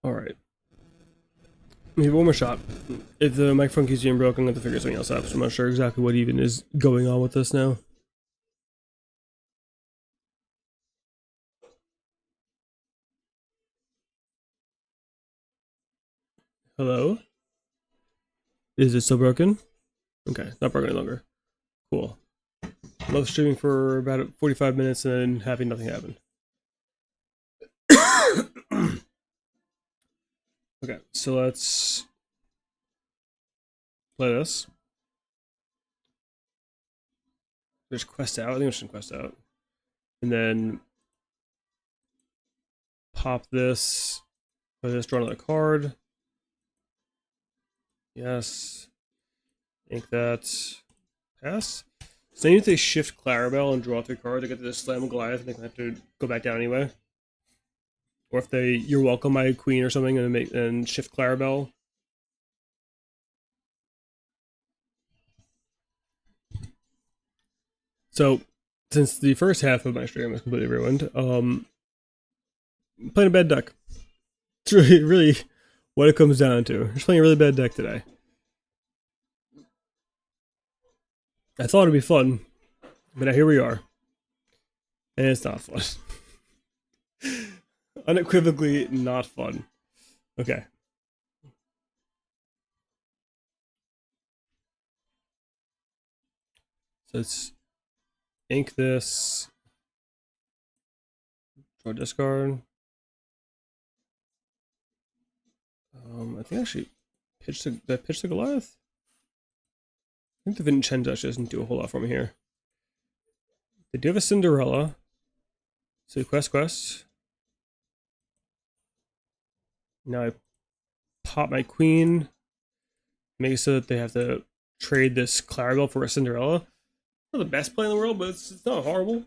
Alright. Maybe one more shot. If the microphone keeps being broken, I'm going to figure something else out. So I'm not sure exactly what even is going on with this now. Hello? Is it still broken? Okay, not broken any longer. Cool. Love streaming for about 45 minutes and then having nothing happen. Okay, so let's play this. There's quest out. I think we should quest out. And then pop this. Play this, draw another card. Yes. Ink that. Pass. So even if they shift Clarabelle and draw 3 cards, they get to just slam Goliath and they have to go back down anyway. Or if they You're Welcome my Queen or something and shift Clarabelle. So since the first half of my stream was completely ruined, playing a bad deck. It's really what it comes down to. Just playing a really bad deck today. I thought it'd be fun, but now here we are. And it's not fun. Unequivocally not fun. Okay. So let's ink this. Draw discard. I think I actually did I pitch the Goliath? I think the Vincenzo actually doesn't do a whole lot for me here. They do have a Cinderella. So quest. Now I pop my queen. Make it so that they have to trade this Clarabelle for a Cinderella. Not the best play in the world, but it's not horrible.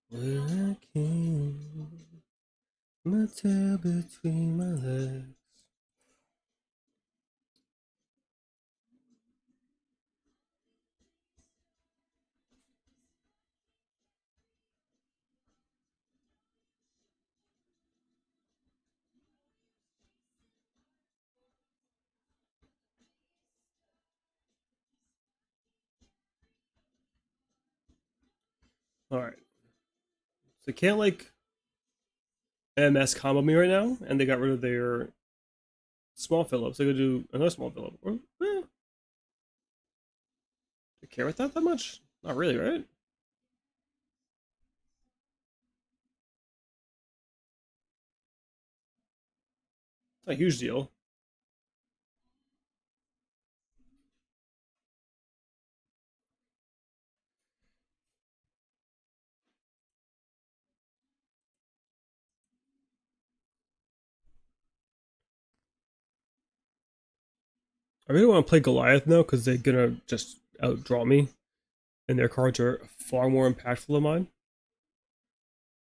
When I came, my tail between my legs. Alright. So they can't like MS combo me right now, and they got rid of their small Phillips. They could do another small Phillip. Or, they care about that much? Not really, right? It's not a huge deal. I really want to play Goliath now because they're gonna just outdraw me, and their cards are far more impactful than mine.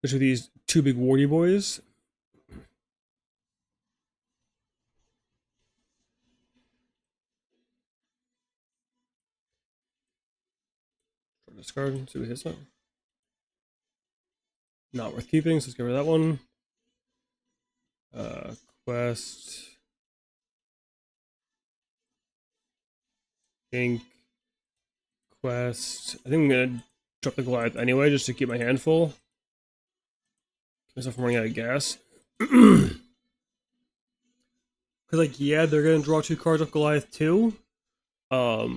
Especially these two big warty boys. Discard, see what hits one. Not worth keeping, so let's get rid of that one. Quest. Ink. Quest. I think I'm gonna drop the Goliath anyway, just to keep my hand full. Keep myself from running out of gas. Because, like, yeah, they're gonna draw 2 cards off Goliath too. But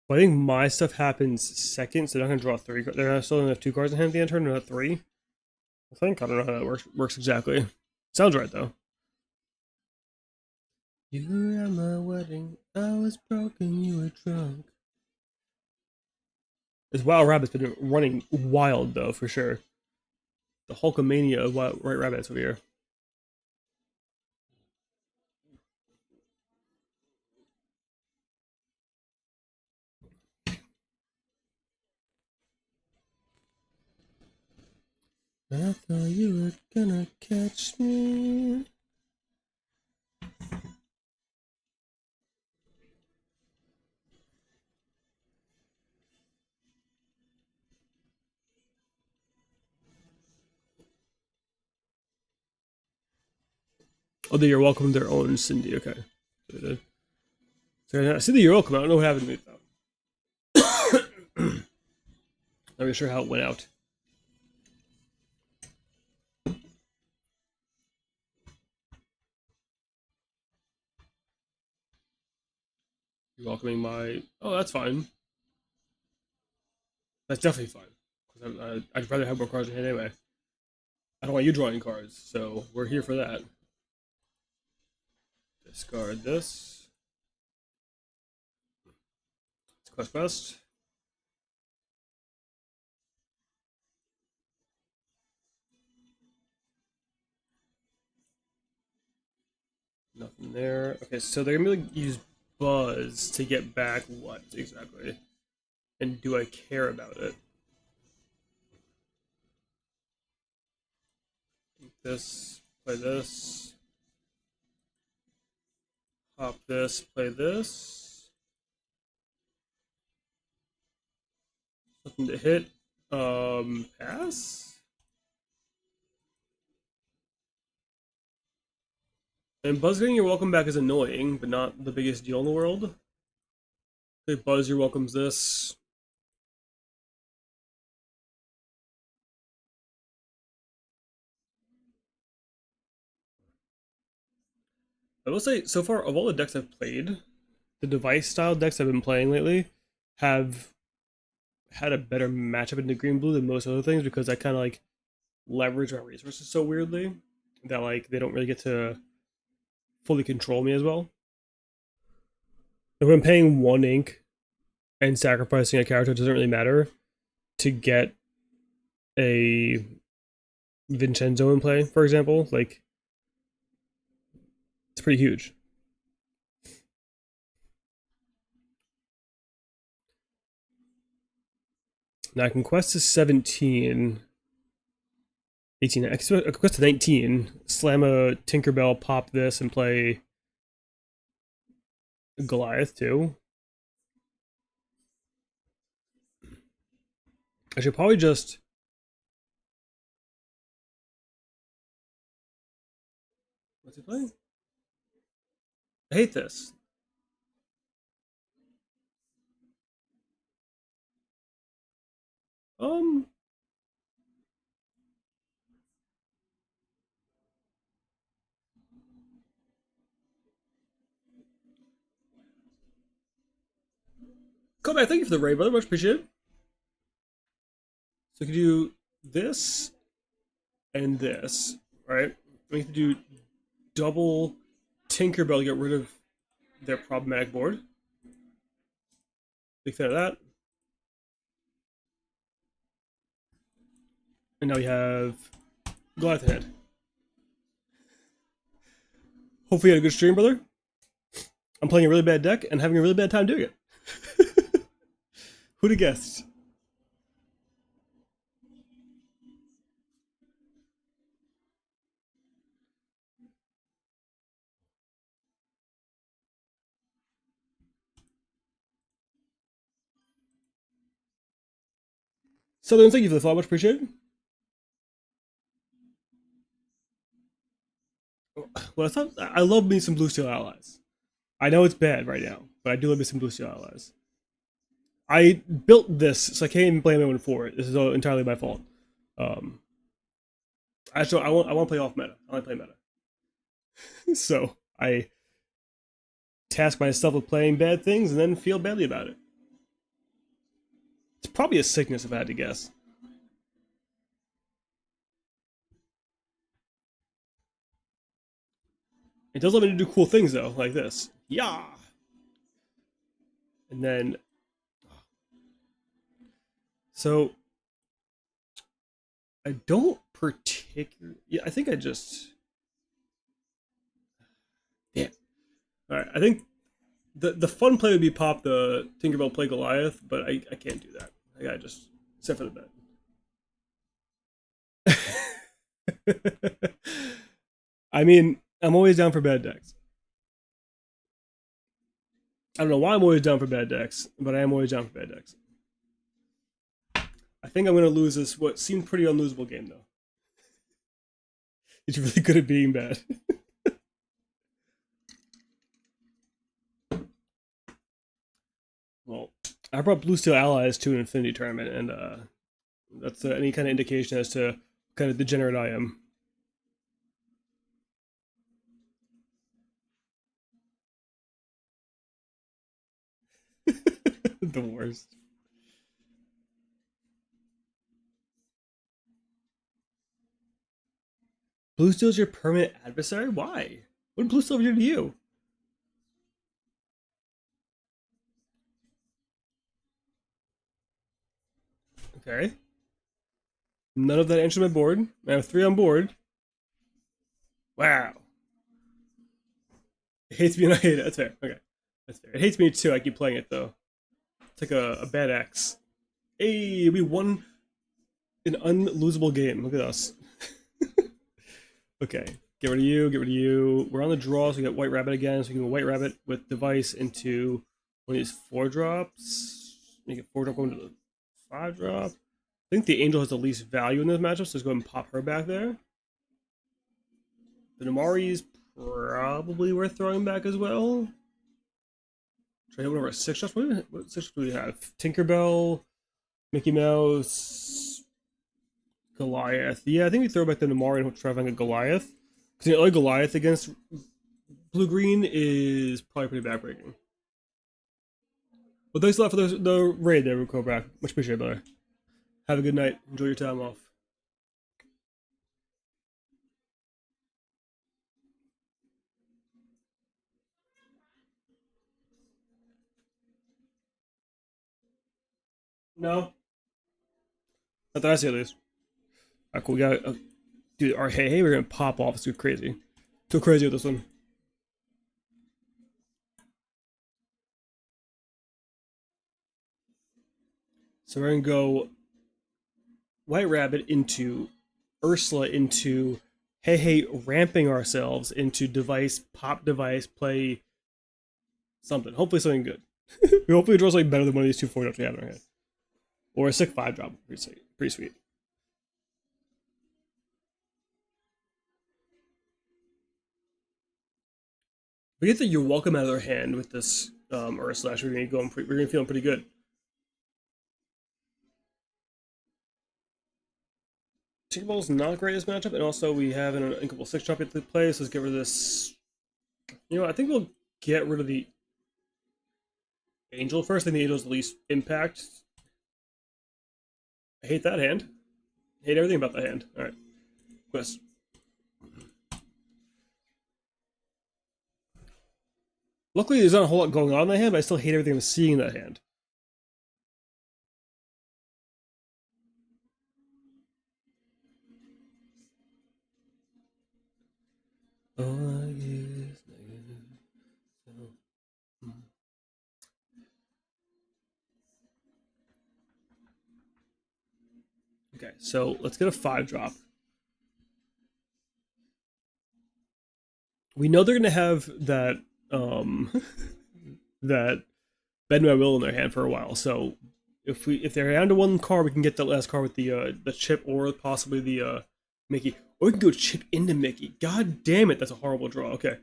I think my stuff happens second, so they're not gonna draw 3. They're still gonna have 2 cards in hand at the end of the turn, not 3. I think I don't know how that works exactly. Sounds right though. You were at my wedding. I was broken. You were drunk. This Wild Rabbit's been running wild though, for sure. The Hulkamania of White Rabbits over here. I thought you were gonna catch me. Oh, the You're Welcome their own Cindy. Okay. So they did. So I see the You're Welcome. I don't know what happened to me though. Not really sure how it went out. You're welcoming my. Oh, that's fine. That's definitely fine. I'd rather have more cards in hand anyway. I don't want you drawing cards, so we're here for that. Discard this. It's Quest Best. Nothing there. Okay, so they're gonna use Buzz to get back what exactly? And do I care about it? This, play this. Pop this, play this. Nothing to hit. Pass? And Buzz getting your welcome back is annoying, but not the biggest deal in the world. Okay, Buzz, your welcome's this. I will say, so far, of all the decks I've played, the device style decks I've been playing lately have had a better matchup into green blue than most other things because I kind of like leverage my resources so weirdly that like they don't really get to fully control me as well. If I'm paying 1 ink and sacrificing a character, it doesn't really matter to get a Vincenzo in play, for example. Like, it's pretty huge. Now I can quest to 17. 18. I can quest to 19. Slam a Tinkerbell, pop this, and play Goliath too. I should probably just. What's he playing? I hate this. Um. Come back. Thank you for the raid, brother. Much appreciated. So we can do this and this, right? We can do double Tinkerbell to get rid of their problematic board. Big fan of that. And now we have Goliath ahead. Hopefully you had a good stream, brother. I'm playing a really bad deck and having a really bad time doing it. Who'd have guessed? Southern, thank you for the follow. Much appreciated. Well, I love me some Blue Steel Allies. I know it's bad right now, but I do love me some Blue Steel Allies. I built this, so I can't even blame anyone for it. This is entirely my fault. Actually, I want to play off meta. I want to play meta. So I task myself with playing bad things and then feel badly about it. It's probably a sickness if I had to guess. It does let me do cool things though, like this. Yeah. And then, so I don't particularly. Yeah, I think I just. Yeah. All right. I think the fun play would be pop the Tinkerbell play Goliath, but I can't do that. I gotta just set for the bet. I mean, I'm always down for bad decks. I don't know why I'm always down for bad decks, but I am always down for bad decks. I think I'm gonna lose this what seemed pretty unlosable game though. It's really good at being bad. Well, I brought Blue Steel allies to an Infinity tournament, and that's any kind of indication as to what kind of degenerate I am. The worst. Blue Steel's your permanent adversary? Why? What did Blue Steel do to you? Okay. None of that enters my board. I have 3 on board. Wow. It hates me and I hate it. That's fair. Okay. That's fair. It hates me too. I keep playing it though. It's like a bad X. Hey, we won an unlosable game. Look at us. Okay. Get rid of you. Get rid of you. We're on the draw, so we got White Rabbit again. So we can go White Rabbit with device into one of these 4-drops. Make it 4-drop going to the 5-drop. I think the Angel has the least value in this matchup, so let's go ahead and pop her back there. The Namari's probably worth throwing back as well. Try to hit one of our 6-drops. What 6-drops do we have? Tinkerbell, Mickey Mouse, Goliath. Yeah, I think we throw back the Namari and try to find a Goliath. Because the only Goliath against blue-green is probably pretty backbreaking. Well, thanks a lot for the raid there, Cobra. Much appreciated, brother. Have a good night. Enjoy your time off. No. Not that I see at least. Alright, cool. We got dude, our hey, we're gonna pop off. It's too crazy. Too crazy with this one. So we're gonna go White Rabbit into Ursula into hey, ramping ourselves into device, pop device, play something. Hopefully something good. We hopefully draw something better than one of these 2 4-drops we have in our hand. Or a sick 5-drop. Pretty sweet. We get that you're welcome out of their hand with this Ursula. We're gonna feel pretty good. Tinkerbell's not great in this matchup, and also we have an unthinkable 6-drop at the play, so let's get rid of this. You know, I think we'll get rid of the Angel first. I think the Angel's the least impact. I hate that hand. I hate everything about that hand. Alright. Quest. Luckily, there's not a whole lot going on in that hand, but I still hate everything I'm seeing in that hand. Okay, so let's get a 5-drop. We know they're gonna have that that Bend My Will in their hand for a while. So if they're down to 1 card, we can get that last card with the chip or possibly the Mickey. Or we can go chip into Mickey. God damn it, that's a horrible draw. Okay.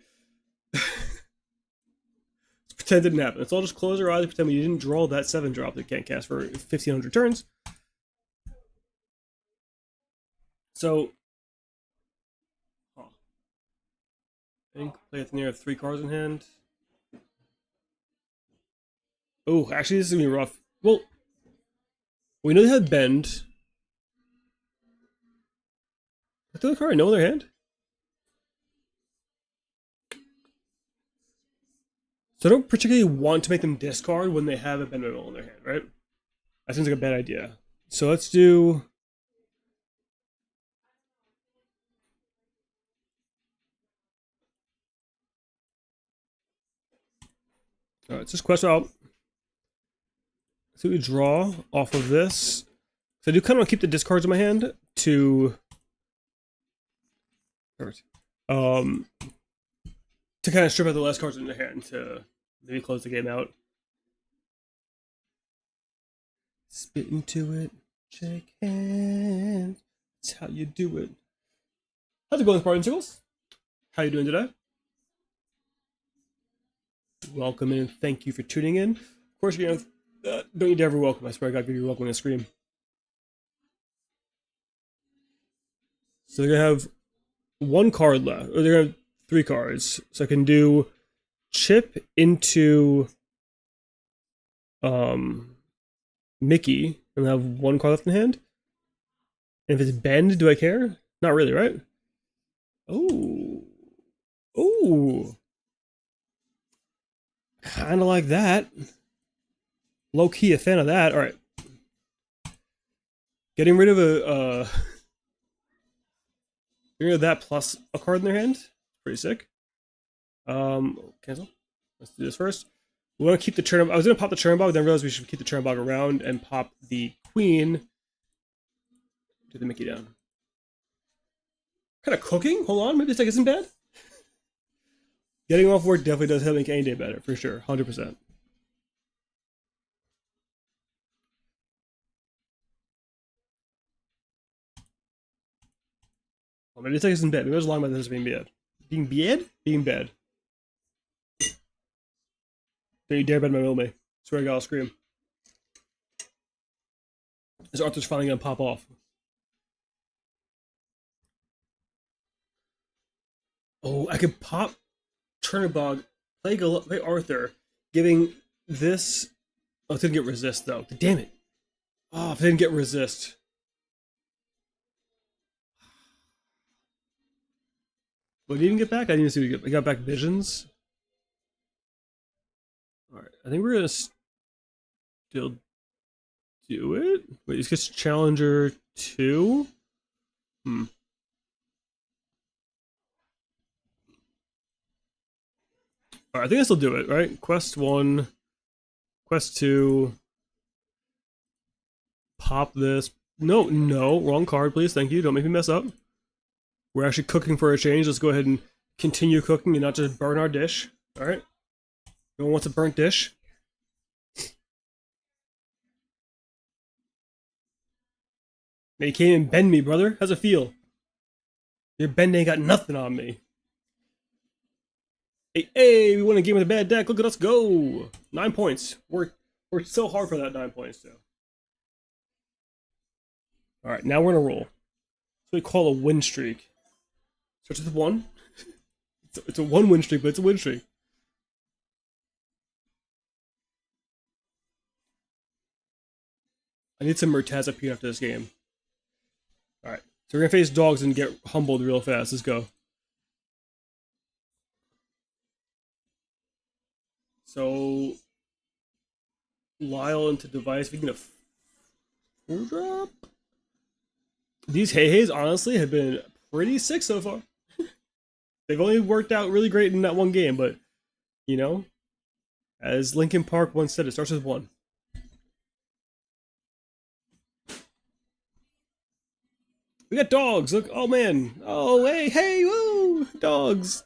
Let's pretend it didn't happen. Let's all just close our eyes and pretend we didn't draw that 7-drop that can't cast for 1,500 turns. So, I think play at the near 3 cards in hand. Oh, actually, this is gonna be rough. Well, we know they had Bend. I thought the card know their hand. So I don't particularly want to make them discard when they have a Bend Middle in their hand, right? That seems like a bad idea. So let's do. Alright, let's just quest out. So we draw off of this. So I do kind of want to keep the discards in my hand to. To kind of strip out the last cards in their hand to maybe close the game out. Spit into it, shake hands. That's how you do it. How's it going, Spartan Sickles? How you doing today? Welcome and thank you for tuning in. Of course, you're gonna Don't you dare be welcome. I swear to God, give you welcome and scream. So they're gonna have one card left, or they're gonna have 3 cards. So I can do chip into um Mickey, and I have 1 card left in hand. And if it's bend, do I care? Not really, right? Oh, oh, kind of like that. Low key, a fan of that. All right, getting rid of getting rid of that plus a card in their hand. Pretty sick. Cancel. Let's do this first. We want to keep the Chernobog. I was gonna pop the Chernobog, then realized we should keep the Chernobog around and pop the Queen to the Mickey down. Kind of cooking. Hold on, maybe this deck isn't bad. Getting off work definitely does help make any day better, for sure, 100%. Well, maybe this deck isn't bad. Maybe I was lying about this being bad. Being bad? Being bad. Don't you dare bet my will me. Swear to God, I'll scream. This Arthur's finally gonna pop off. Oh, I could pop Chernobog, play Arthur, giving this. Oh, it didn't get resist though. Damn it! Oh, if it didn't get resist. What did he even get back? I didn't see what he got. He got back visions. All right, I think we're gonna still do it. Wait, this gets Challenger 2. All right, I think I still do it. Right, Quest 1, Quest 2. Pop this. No, wrong card, please. Thank you. Don't make me mess up. We're actually cooking for a change. Let's go ahead and continue cooking and not just burn our dish. All right. No one wants a burnt dish. Man, you can't even bend me, brother. How's it feel? Your bend ain't got nothing on me. Hey, we won a game with a bad deck. Look at us go. 9 points. We're so hard for that 9 points, too. All right, now we're gonna roll. So we call a win streak. Starts with 1. It's a 1 win streak, but it's a win streak. I need some Murtaza P after this game. Alright, so we're gonna face dogs and get humbled real fast. Let's go. So, Lyle into device. We can get a 4-drop. These Hey-Heys, honestly, have been pretty sick so far. They've only worked out really great in that one game, but, you know, as Linkin Park once said, it starts with 1. We got dogs. Look, oh man. Oh, hey, woo, dogs.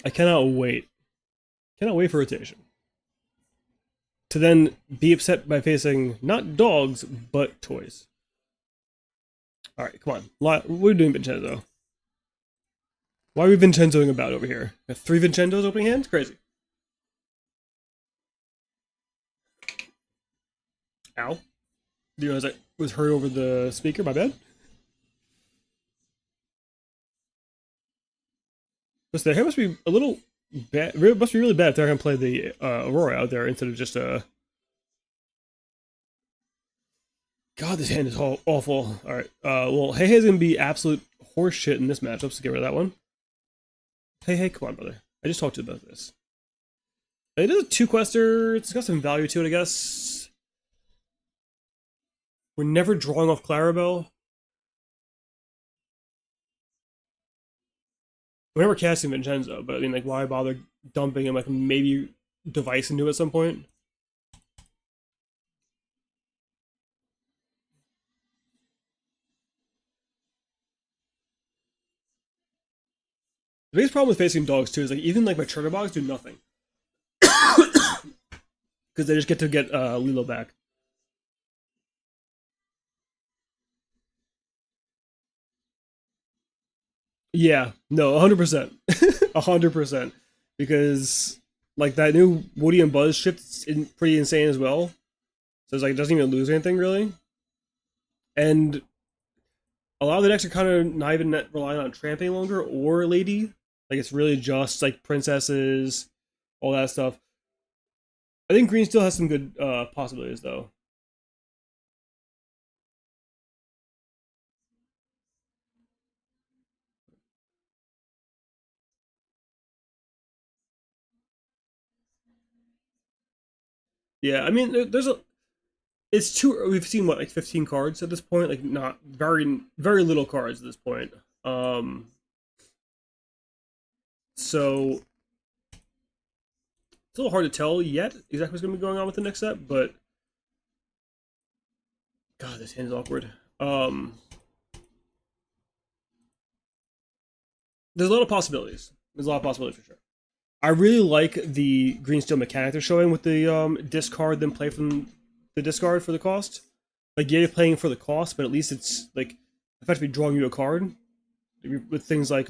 I cannot wait. Cannot wait for rotation. To then be upset by facing not dogs, but toys. Alright, come on. What are we doing, Vincenzo? Why are we Vincenzoing about over here? Got 3 Vincenzos opening hands? Crazy. Ow. Do you realize I was hurt over the speaker? My bad. This hair must be a little bad. It must be really bad if they're going to play the Aurora out there instead of just God, this hand is awful. Alright, well, Hey-Hey's going to be absolute horseshit in this matchup, so get rid of that one. Hey, come on, brother. I just talked to you about this. It is a 2-quester. It's got some value to it, I guess. We're never drawing off Clarabelle. We're never casting Vincenzo, but I mean, like, why bother dumping him? Like, maybe device into it at some point. The biggest problem with facing dogs too is like even like my Chernobyls do nothing because they just get to get Lilo back. Yeah, no, 100%, 100%, because Like that new Woody and Buzz shift is pretty insane as well. So it's like it doesn't even lose anything really. And a lot of the decks are kind of not even relying on tramp any longer or lady. Like it's really just like princesses, all that stuff. I think green still has some good possibilities though. Yeah, I mean there's a it's too we've seen what like 15 cards at this point, like not very little cards at this point. Um so it's a little hard to tell yet exactly what's going to be going on with the next set, but God, this hand is awkward. Um, there's a lot of possibilities. There's a lot of possibilities for sure. I really like the green steel mechanic they're showing with the discard, then play from the discard for the cost. Like, yeah, you're playing for the cost, but at least it's like effectively drawing you a card. With things like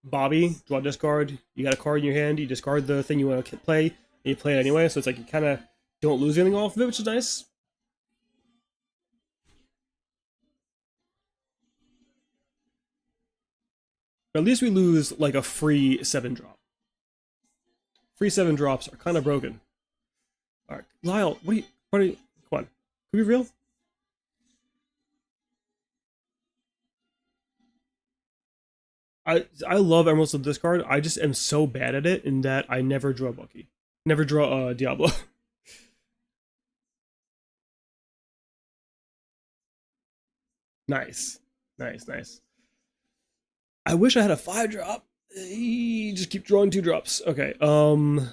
Bobby, draw discard. You got a card in your hand. You discard the thing you want to play, and you play it anyway. So it's like you kind of don't lose anything off of it, which is nice. But at least we lose like a free 7 drop. Free 7 drops are kind of broken. All right, Lyle, what are you? Come on, can we be real? I love Emeralds of this card. I just am so bad at it in that I never draw Bucky, never draw Diablo. Nice, nice, nice. I wish I had a 5 drop. Just keep drawing 2 drops. Okay, I'm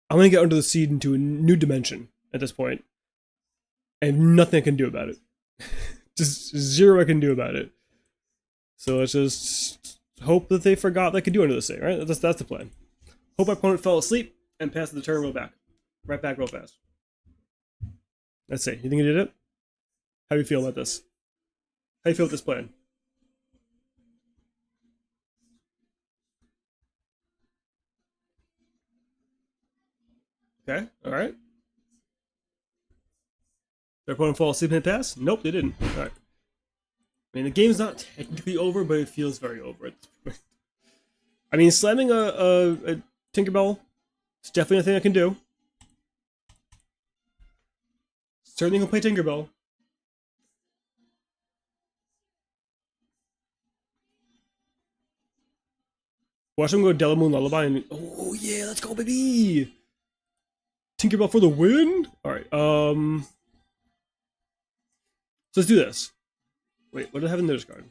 gonna get under the seed into a new dimension at this point, and nothing I can do about it. Just zero I can do about it. So let's just hope that they forgot they could do under this thing, right? That's the plan. Hope my opponent fell asleep and passed the turn right back real fast. Let's see. You think he did it? How do you feel about this? How do you feel with this plan? Okay, all right. Their opponent fall asleep and hit pass? Nope, they didn't. All right. I mean, the game's not technically over, but it feels very over. I mean, slamming a Tinkerbell is definitely a thing I can do. Certainly can play Tinkerbell. Watch him go Delamoon Lullaby and oh yeah, let's go baby! Tinkerbell for the win? Alright, so let's do this. Wait, what do I have in the discard?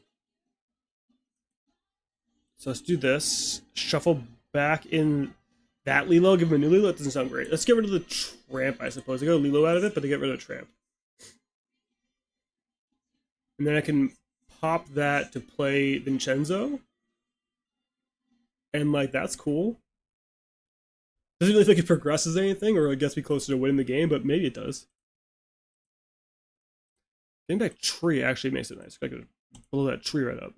So let's do this. Shuffle back in that Lilo, give him a new Lilo. That doesn't sound great. Let's get rid of the Tramp, I suppose. I got a Lilo out of it, but they get rid of the Tramp. And then I can pop that to play Vincenzo. And like that's cool. Doesn't really think it progresses anything, or it gets me closer to winning the game, but maybe it does. Getting back tree actually makes it nice. I could blow that tree right up.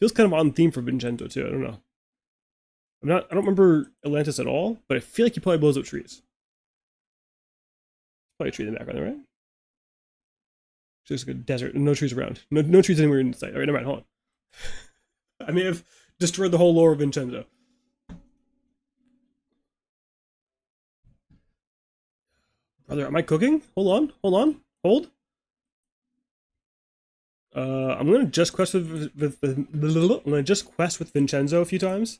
Feels kind of on theme for Vincenzo too. I don't know. I don't remember Atlantis at all, but I feel like he probably blows up trees. Probably a tree in the background, right? Just like a desert, no trees around. No trees anywhere in sight. All right, never mind. Hold on. I may have destroyed the whole lore of Vincenzo. Brother, am I cooking? Hold on, hold. I'm gonna just quest with I'm gonna just quest with Vincenzo a few times,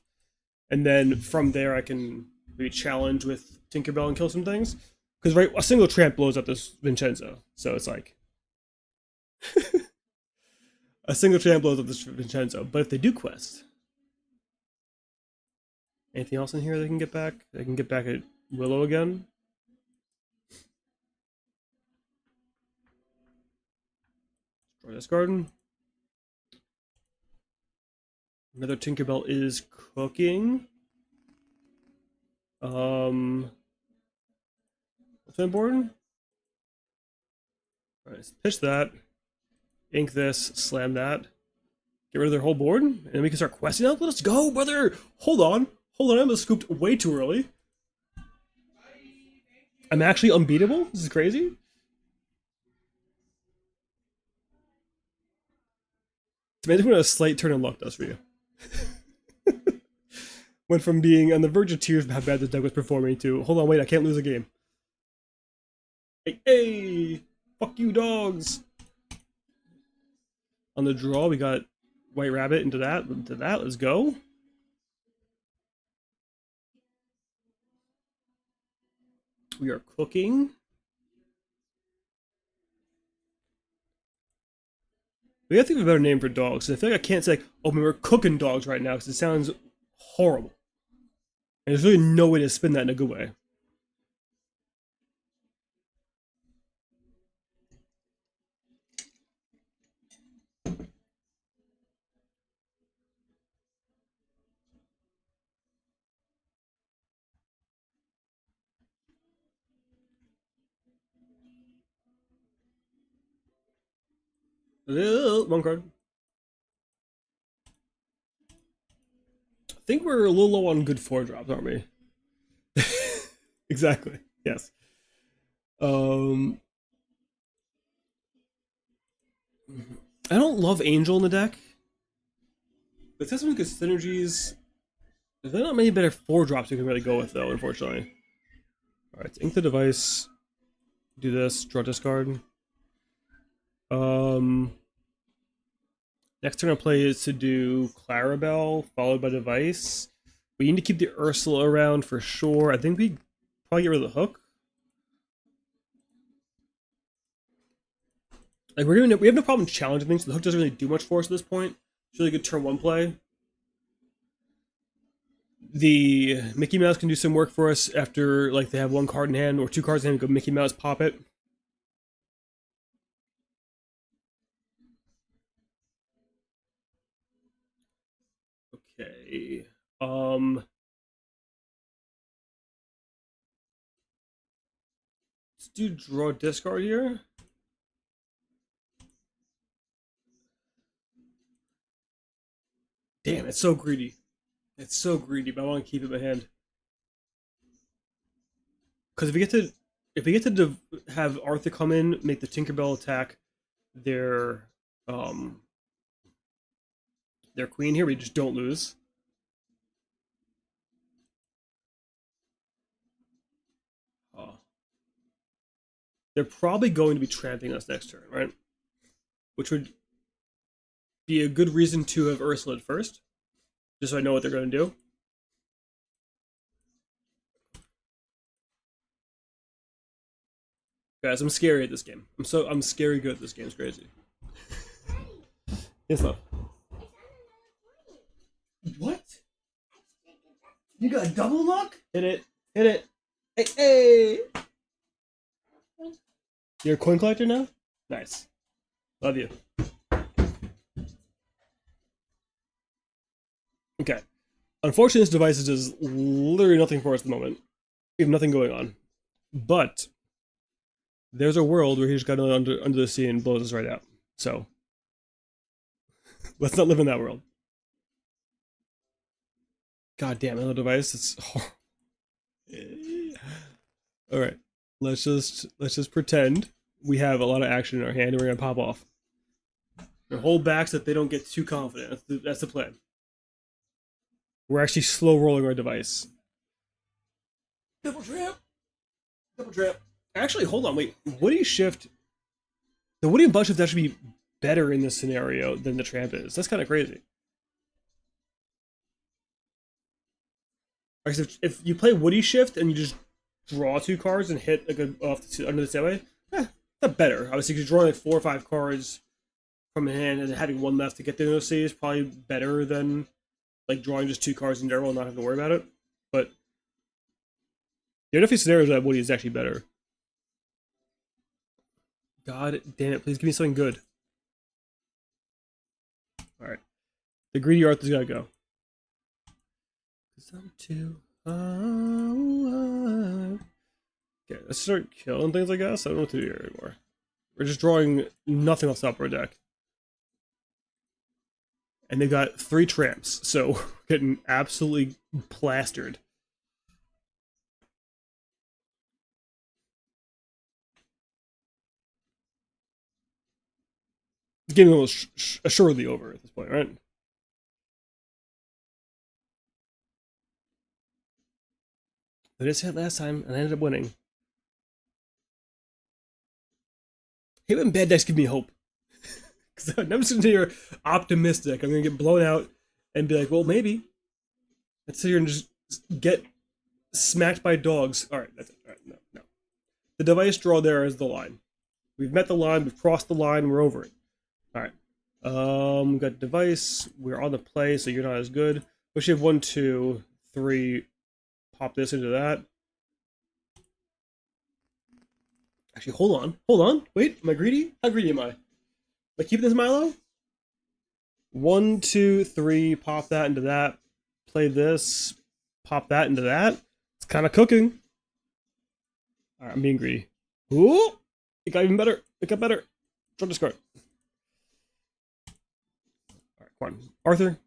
and then from there I can maybe challenge with Tinkerbell and kill some things. Because right, a single tramp blows up this Vincenzo, so it's like a single tramp blows up this Vincenzo. But if they do quest, anything else in here they can get back? They can get back at Willow again. Destroy this garden. Another Tinkerbell is cooking. What's my board? Alright, let's pitch that. Ink this, slam that. Get rid of their whole board, and then we can start questing out. Let's go, brother! Hold on. Hold on, I was scooped way too early. I'm actually unbeatable? This is crazy. It's amazing what a slight turn in luck does for you. Went from being on the verge of tears about how bad the deck was performing to, hold on, wait, I can't lose a game. Hey, hey! Fuck you, dogs! On the draw, we got White Rabbit into that. Let's go. We are cooking. We have to think of a better name for dogs. I feel like I can't say, like, oh man, we're cooking dogs right now, because it sounds horrible. And there's really no way to spin that in a good way. One card. I think we're a little low on good 4-drops, aren't we? Exactly. Yes. I don't love Angel in the deck. But it has some good synergies. There's not many better 4-drops you can really go with, though, unfortunately. Alright, ink the device. Do this, draw discard. Next turn I play is to do Clarabelle, followed by device. We need to keep the Ursula around for sure. I think we probably get rid of the hook. Like we have no problem challenging things, so the hook doesn't really do much for us at this point. It's really good turn 1 play. The Mickey Mouse can do some work for us after like they have 1 card in hand or 2 cards in hand, go Mickey Mouse, pop it. Okay. Let's do draw discard here. Damn, it's so greedy. It's so greedy, but I want to keep it in my hand. Because if we get to have Arthur come in, make the Tinkerbell attack their queen here, we just don't lose. Oh. They're probably going to be tramping us next turn, right? Which would be a good reason to have Ursula first, just so I know what they're going to do. Guys, I'm scary at this game. I'm scary good at this game. It's crazy. Yes, love. What? You got a double lock? Hit it. Hit it. Hey, hey! You're a coin collector now? Nice. Love you. Okay. Unfortunately, this device does literally nothing for us at the moment. We have nothing going on. But there's a world where he just got under the sea and blows us right out. So let's not live in that world. God damn, another device. It's all right. Let's just pretend we have a lot of action in our hand and we're gonna pop off. And hold back so that they don't get too confident. That's the plan. We're actually slow rolling our device. Double trap. Double trap. Actually, hold on, wait. Woody shift. The Woody and Bug shift actually be better in this scenario than the tramp is. That's kind of crazy. If you play Woody shift and you just draw 2 cards and hit like under the stairway, not better. Obviously, because drawing like 4 or 5 cards from a hand and having 1 left to get the OC is probably better than like drawing just 2 cards in general and not having to worry about it. But there are definitely scenarios that Woody is actually better. God damn it, please give me something good. Alright. The greedy Arthur's gotta go. Cause I'm too high. Okay, let's start killing things, I guess. I don't know what to do here anymore. We're just drawing nothing else up our deck. and they've got 3 tramps, so getting absolutely plastered. Getting almost assuredly over at this point, right? But it's hit last time, and I ended up winning. Hey, when bad decks give me hope. Because I'm sitting here optimistic. I'm going to get blown out and be like, well, maybe. Let's sit here and just get smacked by dogs. All right, that's it. All right, no, no. The device draw there is the line. We've met the line. We've crossed the line. We're over it. All right. We got device. We're on the play, so you're not as good. We should have 1, 2, 3. Pop this into that. Actually, hold on. Hold on. Wait, am I greedy? How greedy am I? Am I keeping this Milo? 1, 2, 3. Pop that into that. Play this. Pop that into that. It's kind of cooking. All right, I'm being greedy. Ooh! It got even better. It got better. Draw discard. All right, come on. Arthur.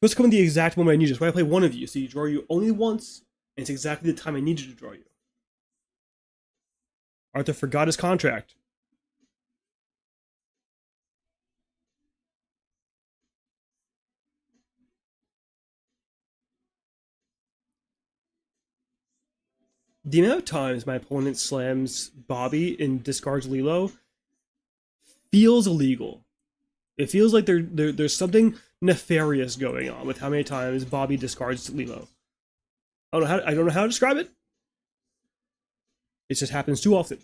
Let's come in the exact moment I need you. That's why I play one of you. So you draw you only once, and it's exactly the time I need you to draw you. Arthur forgot his contract. The amount of times my opponent slams Bobby and discards Lilo feels illegal. It feels like there's something nefarious going on with how many times Bobby discards Lilo. I don't know how to describe it. It just happens too often.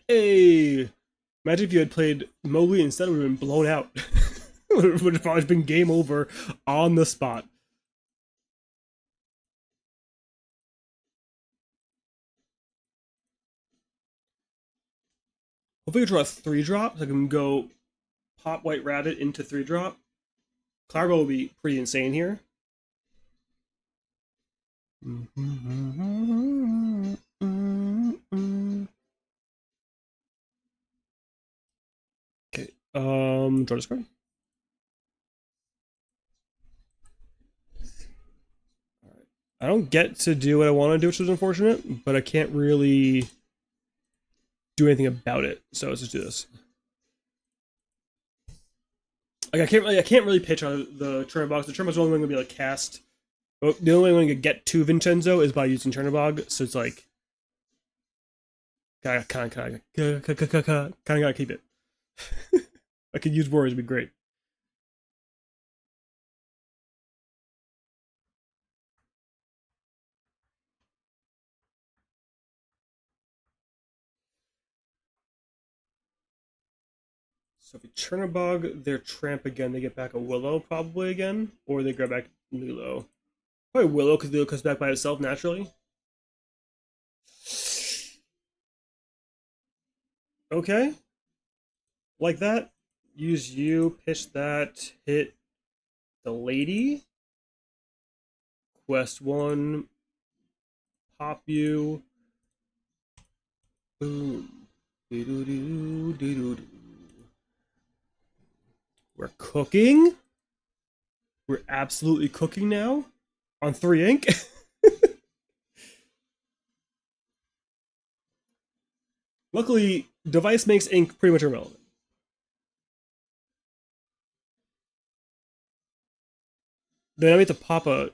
Hey, imagine if you had played Mowgli instead, would have been blown out. Would have probably been game over on the spot. Hopefully I draw a 3-drop, so I can go pop White Rabbit into 3-drop. Clarabelle will be pretty insane here. Okay, draw this card. Alright. I don't get to do what I want to do, which is unfortunate, but I can't really do anything about it. So let's just do this. Like I can't really pitch on the Chernobog. The Chernobog's only going to be like cast. But the only way I'm going to get to Vincenzo is by using Chernobog. So it's like kind of gotta keep it. I could use words, would be great. So if you Chernobog their Tramp again, they get back a Willow probably again, or they grab back Lilo. Probably Willow because Lilo comes back by itself naturally. Okay, like that. Use you, pitch that, hit the lady. Quest 1, pop you. Boom. We're cooking. We're absolutely cooking now on 3 ink. Luckily, device makes ink pretty much irrelevant. Then I need to pop a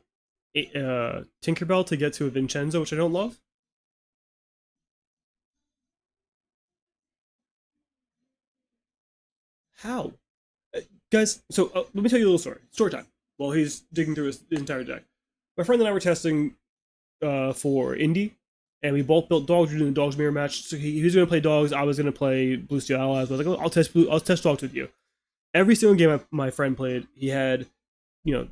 Tinkerbell to get to a Vincenzo, which I don't love. How? Guys, so let me tell you a little story. Story time. While he's digging through his entire deck. My friend and I were testing for Indy, and we both built dogs. We were doing the dogs mirror match. So he was going to play dogs. I was going to play Blue Steel Allies. I was like, oh, I'll test dogs with you. Every single game my friend played, he had, you know,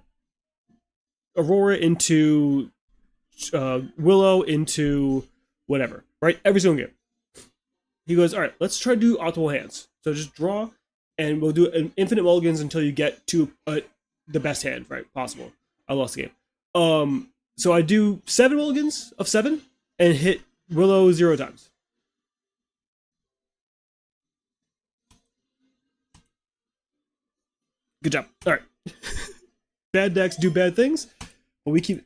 Aurora into Willow into whatever, right? Every single game. He goes, all right, let's try to do optimal hands. So just draw, and we'll do an infinite mulligans until you get to the best hand, right? Possible. I lost the game. So I do 7 mulligans of 7 and hit Willow 0 times. Good job. All right. Bad decks do bad things, but we keep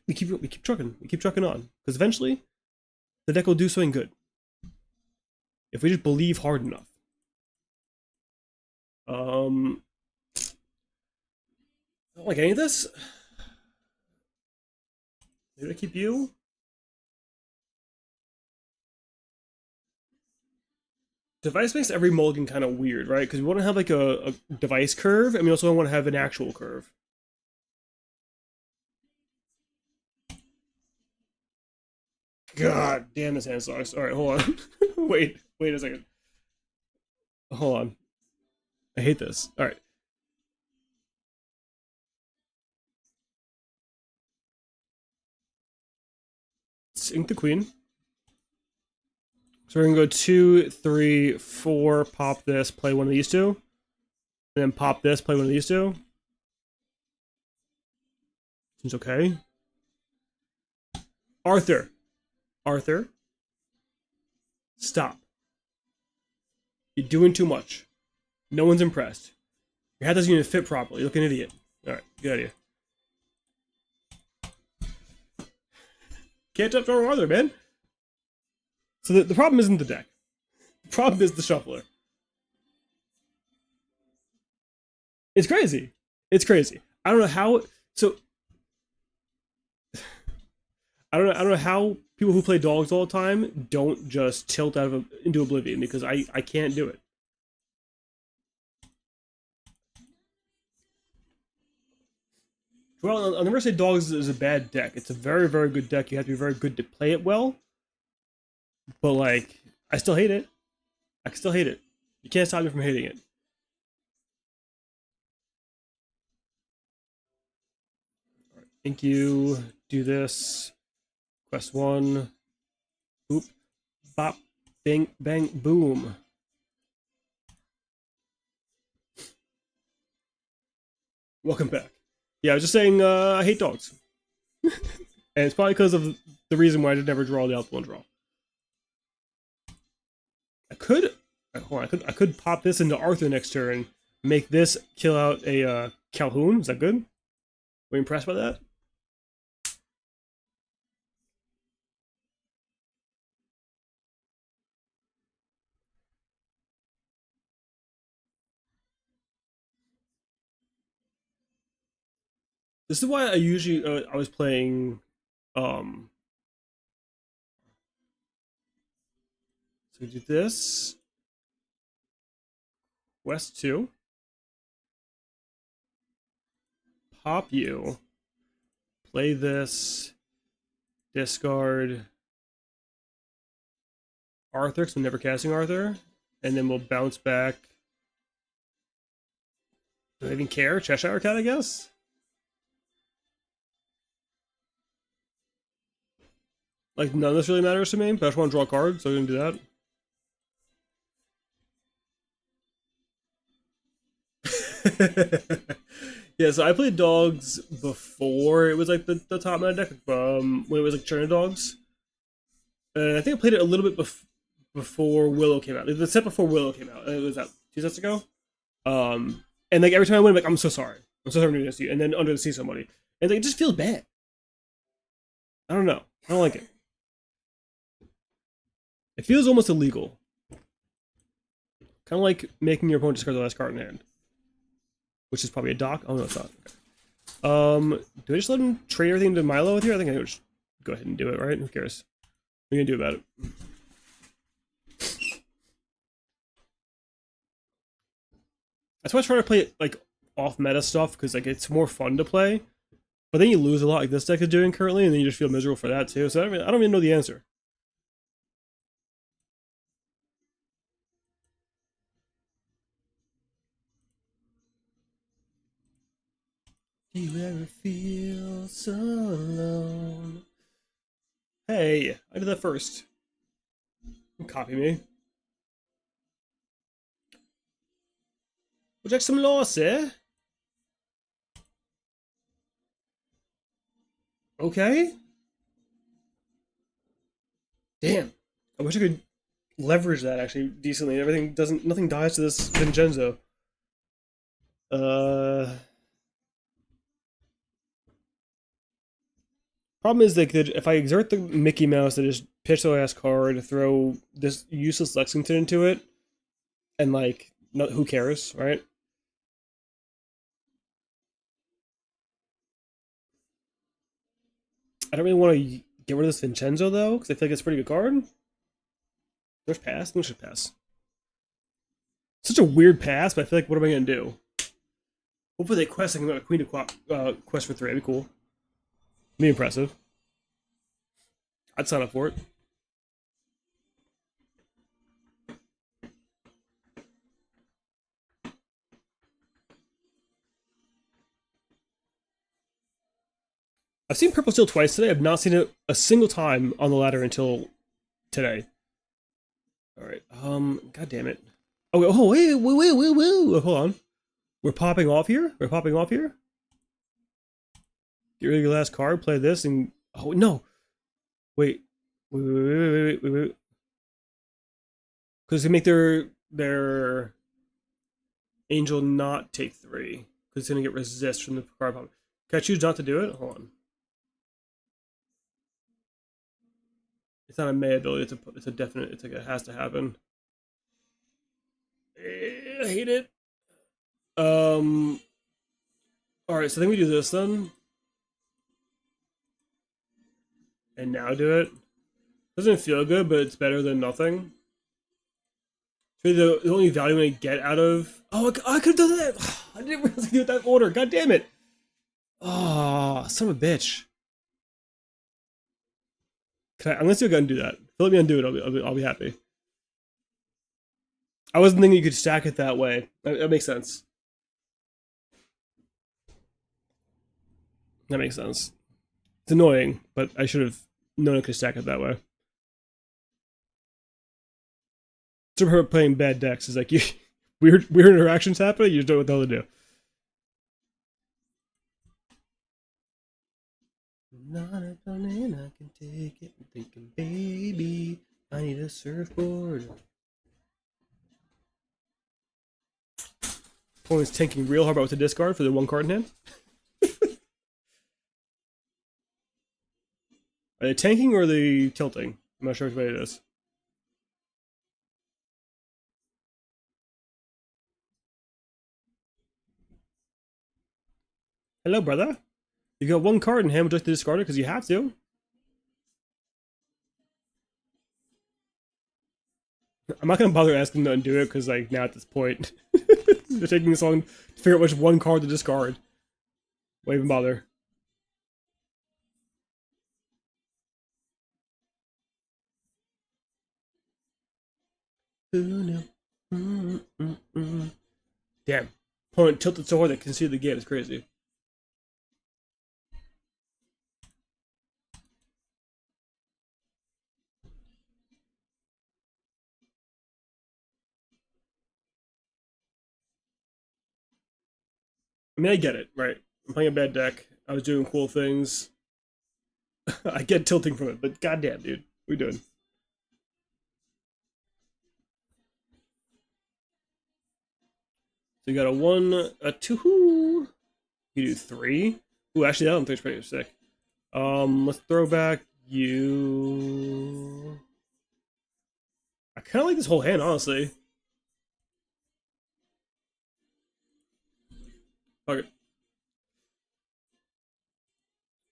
trucking. We keep trucking on because eventually the deck will do something good if we just believe hard enough. I don't like any of this. Did I keep you? Device makes every mulligan kind of weird, right? Because we want to have like a device curve, and we also want to have an actual curve. God damn, this hand sucks. All right, hold on. wait a second. Hold on. I hate this. All right. Sink the queen. So we're gonna go 2, 3, 4. Pop this. Play one of these two. And then pop this. Play one of these two. Seems okay. Arthur. Arthur. Stop. You're doing too much. No one's impressed. Your hat doesn't even fit properly. You look an idiot. Alright, good idea. Can't touch our Arthur, man. So the problem isn't the deck. The problem is the shuffler. It's crazy. It's crazy. I don't know how. So I don't know how people who play dogs all the time don't just tilt out of into oblivion because I can't do it. Well, I'll never say dogs is a bad deck. It's a very, very good deck. You have to be very good to play it well. But like, I still hate it. I can still hate it. You can't stop me from hating it. Right, thank you. Do this. Quest 1. Oop. Bop. Bang. Bang. Boom. Welcome back. Yeah, I was just saying I hate dogs. And it's probably because of the reason why I did never draw the Alpha 1 draw. I could... Hold on, I could pop this into Arthur next turn, make this kill out a Calhoun. Is that good? Were you impressed by that? This is why I usually I was playing um so we do this West 2 pop you play this discard Arthur because I'm never casting Arthur and then we'll bounce back. Do I even care? Cheshire Cat, I guess. Like none of this really matters to me, but I just want to draw a card, so I'm gonna do that. Yeah, so I played dogs before it was like the top meta deck, when it was like Churn Dogs. And I think I played it a little bit before Willow came out. The set before Willow came out. It was that 2 sets ago. And like every time I win, I'm like, I'm so sorry. I'm so sorry for doing this to you. And then under the sea somebody. And like, it just feels bad. I don't know. I don't like it. It feels almost illegal. Kind of like making your opponent discard the last card in hand. Which is probably a dock. Oh no, it's not. Okay. Do I just let him trade everything to Milo with you? I think I would just go ahead and do it, right? Who cares? What are you gonna do about it? That's why I try to play like off meta stuff because like it's more fun to play. But then you lose a lot like this deck is doing currently, and then you just feel miserable for that too. So I don't even know the answer. Do you ever feel so alone? Hey, I did that first. Copy me. Would you like some loss, eh? Okay. Damn. I wish I could leverage that actually decently. Everything doesn't, nothing dies to this Vincenzo. Uh, Problem is, like, if I exert the Mickey Mouse to just pitch the last card, throw this useless Lexington into it, and like, no, who cares, right? I don't really want to get rid of this Vincenzo though, because I feel like it's a pretty good card. There's pass. I think I should pass. Such a weird pass, but I feel like, what am I gonna do? Hopefully they quest. I can get a queen to quest for 3. That'd be cool. Be impressive. I'd sign up for it. I've seen Purple Steel twice today. I've not seen it a single time on the ladder until today. All right. God damn it. Oh, wait. Hold on. We're popping off here. We're popping off here. Get rid of your last card. Play this and oh no. Wait. Wait. Because they make their angel not take 3. Because it's gonna get resist from the card pop. Can I choose not to do it? Hold on. It's not a may ability. It's a definite. It's like it has to happen. I hate it. All right. So then we do this then, and now do it. Doesn't feel good, but it's better than nothing. So the only value I get out of I could have done that. I didn't realize I could do it that order. God damn it. Oh, son of a bitch. I'm gonna see if I can do that. If you let me undo it, I'll be happy. I wasn't thinking you could stack it that way. That makes sense. That makes sense. It's annoying, but I should have known I could stack it that way. So her playing bad decks is like you weird interactions happening. You just don't know what the hell to do. Not a plan, I can take it. I'm thinking, baby, I need a surfboard. Opponent's tanking real hard about what to discard for the 1 card in hand. Are they tanking or are they tilting? I'm not sure which way it is. Hello, brother. You got 1 card in hand. Would you like to discard it? Because you have to. I'm not going to bother asking them to undo it because, like, now at this point, they're taking this long to figure out which 1 card to discard. Won't even bother. Damn. Opponent tilted so hard they conceded the game. It's crazy. I mean, I get it, right? I'm playing a bad deck. I was doing cool things. I get tilting from it, but goddamn, dude. What are we doing? So you got a 1, a 2. You do 3. Ooh, actually, that one think's pretty sick. Let's throw back you. I kind of like this whole hand, honestly. Okay.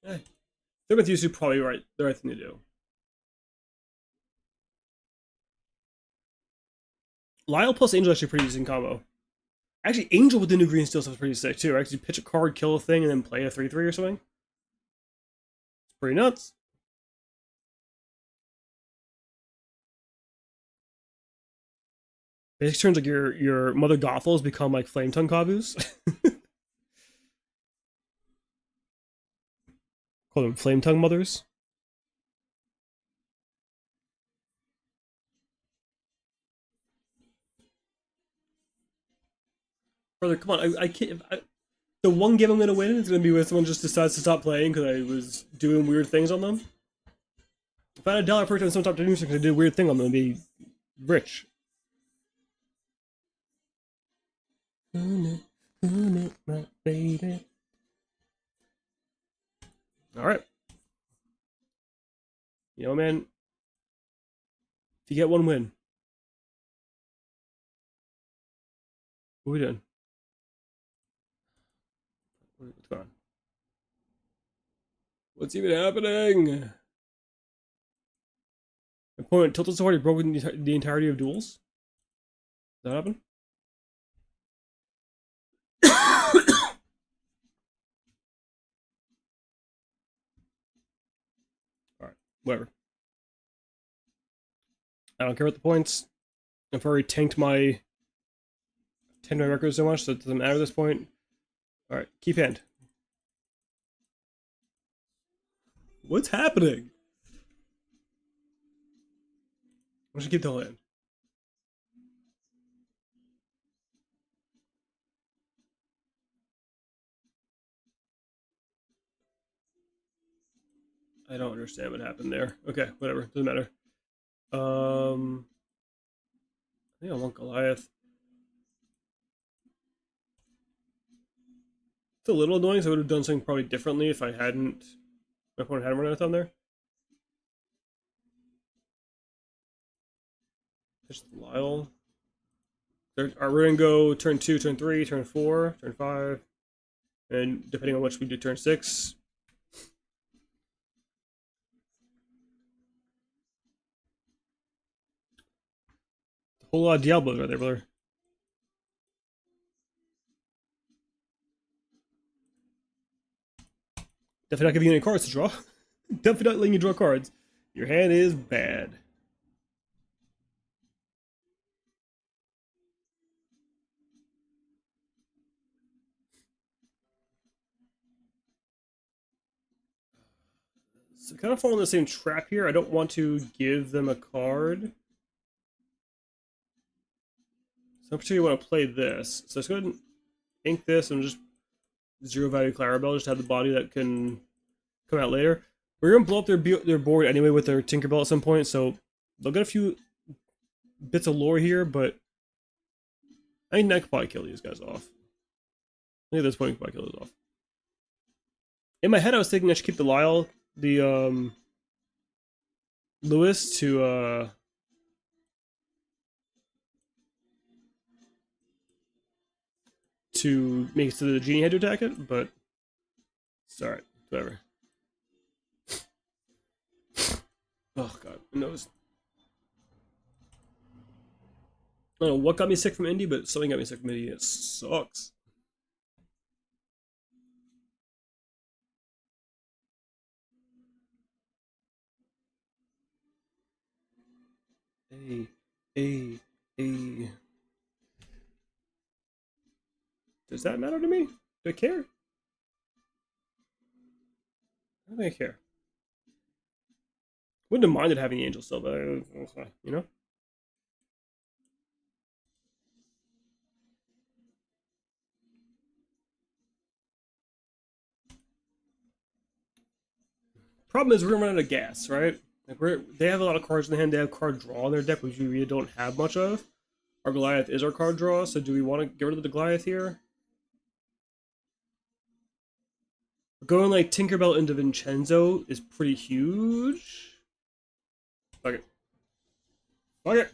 Eh. Throw with you is probably the right thing to do. Lyle plus Angel actually pretty decent combo. Actually, Angel with the new green steel stuff is pretty sick too. Actually, pitch a card, kill a thing, and then play a 3/3 or something. It's pretty nuts. Basic turns like your Mother Gothels become like Flame Tongue Kabus. Call them Flame Tongue Mothers. Brother, come on! I can't. The one game I'm gonna win is gonna be when someone just decides to stop playing because I was doing weird things on them. If I had $1 per time someone stopped doing something because I did a weird thing on them, I'd be rich. baby. Alright. You know, man, if you get one win, what are we doing? What's going on? What's even happening? Opponent tilted so hard he broke the entirety of duels? Does that happen? Alright, whatever. I don't care about the points. I've already tanked my record so much that it doesn't matter at this point. Alright, keep hand. What's happening? I should keep the whole hand. I don't understand what happened there. Okay, whatever. Doesn't matter. I think I want Goliath. It's a little annoying, so I would have done something probably differently if I hadn't. My opponent hadn't run out on there. Just Lyle. We're gonna go turn 2, turn 3, turn 4, turn 5, and depending on which we do, turn 6. A whole lot of Diablos right there, brother. Definitely not giving you any cards to draw. Definitely not letting you draw cards. Your hand is bad. So kind of fall in the same trap here. I don't want to give them a card. So I particularly want to play this. So let's go ahead and ink this and just zero value Clarabelle, just have the body that can come out later. We're gonna blow up their board anyway with their Tinkerbell at some point, so they'll get a few bits of lore here, but I think I could probably kill these guys off. I think at this point I could probably kill those off. In my head I was thinking I should keep the Lyle, the Lewis to make it so the genie had to attack it, but it's alright, whatever. Oh god, my nose. I don't know what got me sick from Indy, but something got me sick from Indy. It sucks. Hey. Does that matter to me? Do I care? I don't think I care. Wouldn't have minded having the angel still, but you know? Problem is we're gonna run out of gas, right? Like they have a lot of cards in the hand. They have card draw in their deck, which we really don't have much of. Our Goliath is our card draw, so do we want to get rid of the Goliath here? Going like Tinkerbell into Vincenzo is pretty huge. Fuck it. Fuck it.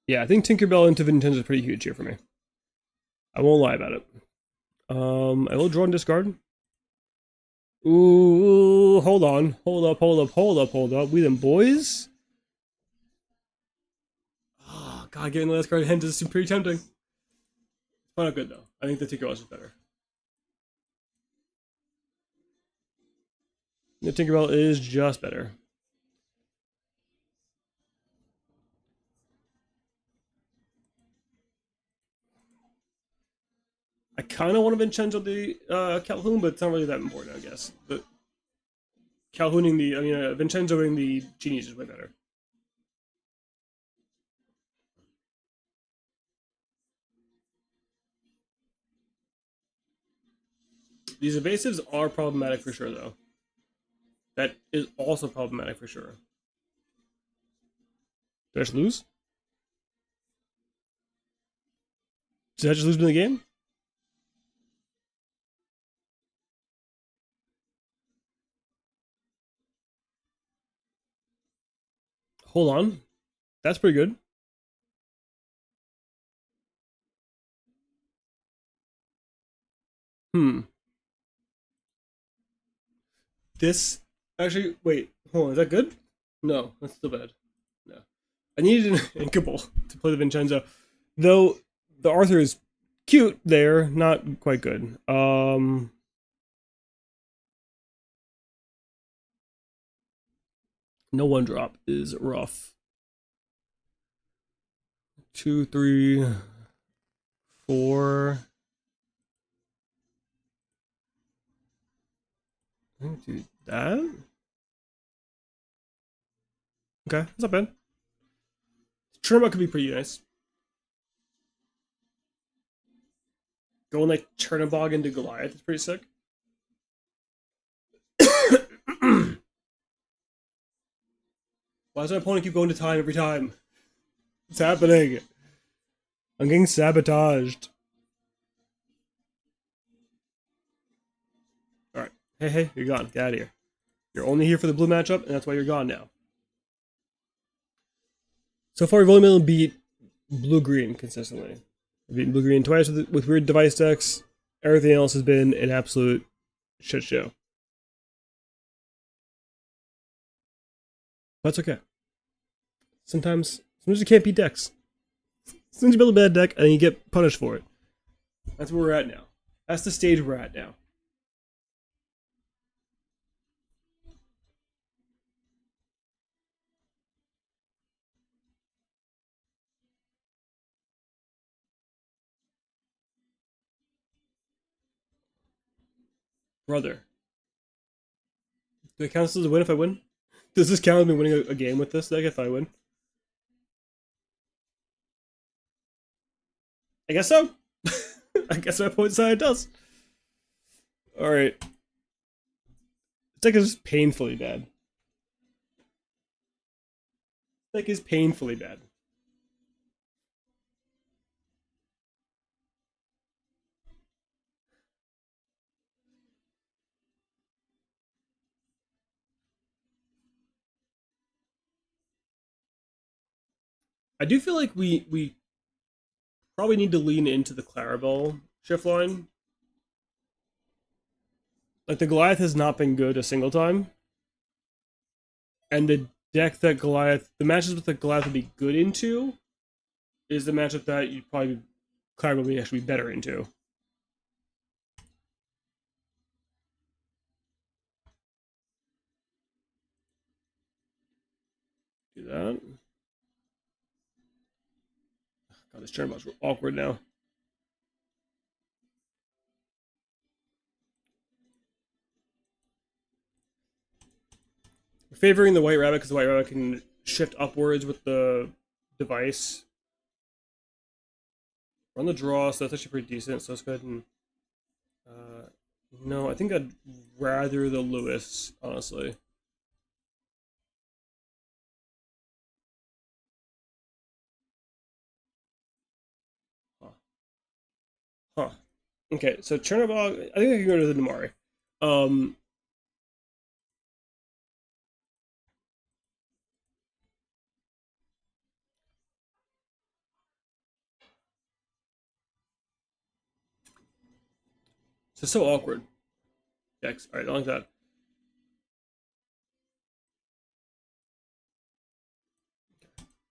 Yeah, I think Tinkerbell into Vincenzo is pretty huge here for me. I won't lie about it. I will draw and discard. Ooh, hold on. Hold up. We them boys? Oh, god, getting the last card in hand is pretty tempting. It's not good, though. I think the Tinkerbell is better. The Tinkerbell is just better. I kind of want to Vincenzo the Calhoun, but it's not really that important, I guess. But Vincenzoing the genies is way better. These evasives are problematic for sure, though. That is also problematic for sure. Did I just lose? Did I just lose me the game? Hold on. That's pretty good. Hmm. This actually wait, hold on, is that good? No, that's still bad. No. I needed an inkable to play the Vincenzo. Though the Arthur is cute there, not quite good. No one drop is rough. 2, 3, 4. I think do that. Okay, that's not bad. Turnabout could be pretty nice. Going like Chernobog into Goliath is pretty sick. Why does my opponent keep going to time every time? What's happening? I'm getting sabotaged. Alright. Hey, you're gone. Get out of here. You're only here for the blue matchup, and that's why you're gone now. So far, we've only been able to beat blue-green consistently. We've beaten blue-green twice with weird device decks. Everything else has been an absolute shit show. That's okay. Sometimes you can't beat decks. Sometimes you build a bad deck, and you get punished for it. That's where we're at now. That's the stage we're at now. Brother. Do it count as a win if I win? Does this count as me winning a game with this deck if I win? I guess so. I guess my point side does. Alright. This deck is painfully bad. This deck is painfully bad. I do feel like we probably need to lean into the Clarabelle shift line. Like the Goliath has not been good a single time. And the deck that Goliath, the matches with the Goliath would be good into, is the matchup that you'd probably Clarabelle would actually be better into. Do that. God, this turnabout's awkward now. We're favoring the White Rabbit because the White Rabbit can shift upwards with the device. We're on the draw, so that's actually pretty decent. So let's go ahead and. No, I think I'd rather the Lewis, honestly. Huh. Huh. Okay, so Chernobog, I think I can go to the Namari. Um, it's so awkward. X. All right, I like that.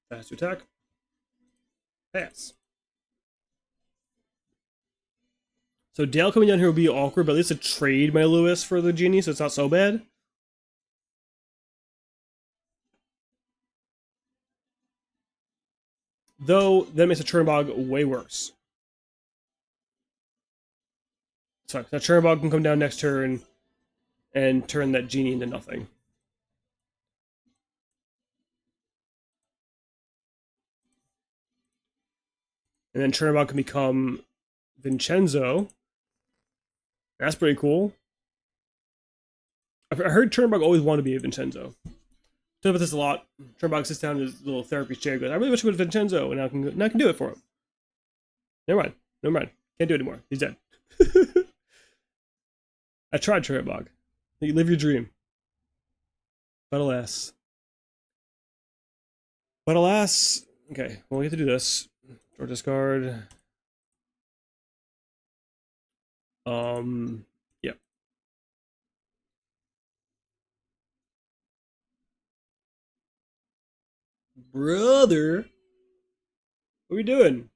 That has to attack. Pass. So Dale coming down here would be awkward, but at least a trade my Lewis for the Genie, so it's not so bad. Though, that makes a Chernobog way worse. Sorry, that Chernobog can come down next turn and turn that Genie into nothing. And then Chernobog can become Vincenzo. That's pretty cool. I heard Turnbug always wanted to be a Vincenzo. Talk about this a lot. Turnbug sits down in his little therapy chair and goes, I really wish I was Vincenzo, and now I can do it for him. Never mind. Never mind. Can't do it anymore. He's dead. I tried, Turnbug. You live your dream. But alas. But alas. Okay, well, we have to do this. Draw discard. Yeah. Brother. What are we doing?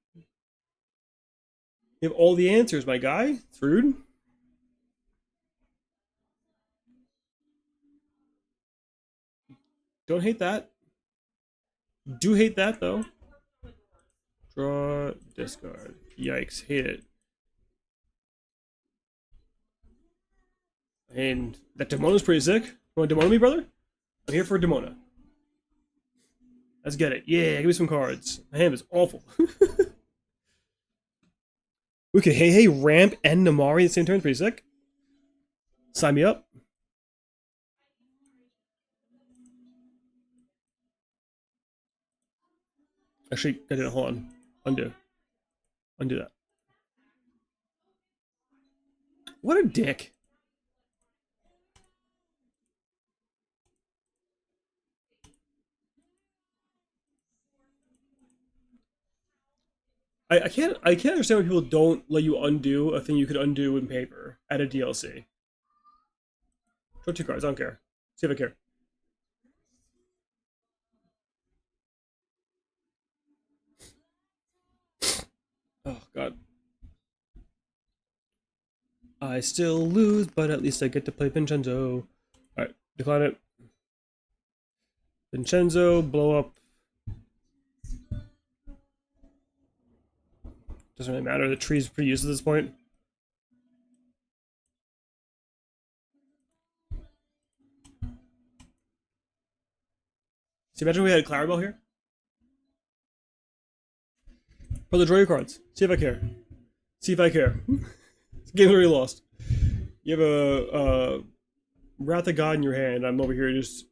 You have all the answers, my guy. It's rude. Don't hate that. Do hate that, though. Draw, discard. Yikes, hate it. And that Demona's pretty sick. You want Demona me, brother? I'm here for a Demona. Let's get it. Yeah, give me some cards. My hand is awful. Okay, hey, Ramp and Namari at the same turn. Pretty sick. Sign me up. Actually, I didn't. Hold on. Undo. Undo that. What a dick. I can't understand why people don't let you undo a thing you could undo in paper at a DLC. Draw 2 cards. I don't care. See if I care. Oh god. I still lose, but at least I get to play Vincenzo. Alright, decline it. Vincenzo, blow up. Doesn't really matter. The tree's pretty useless at this point. See, imagine we had Clarabelle here. Brother, draw your cards. See if I care. See if I care. This game already lost. You have a Wrath of God in your hand. I'm over here just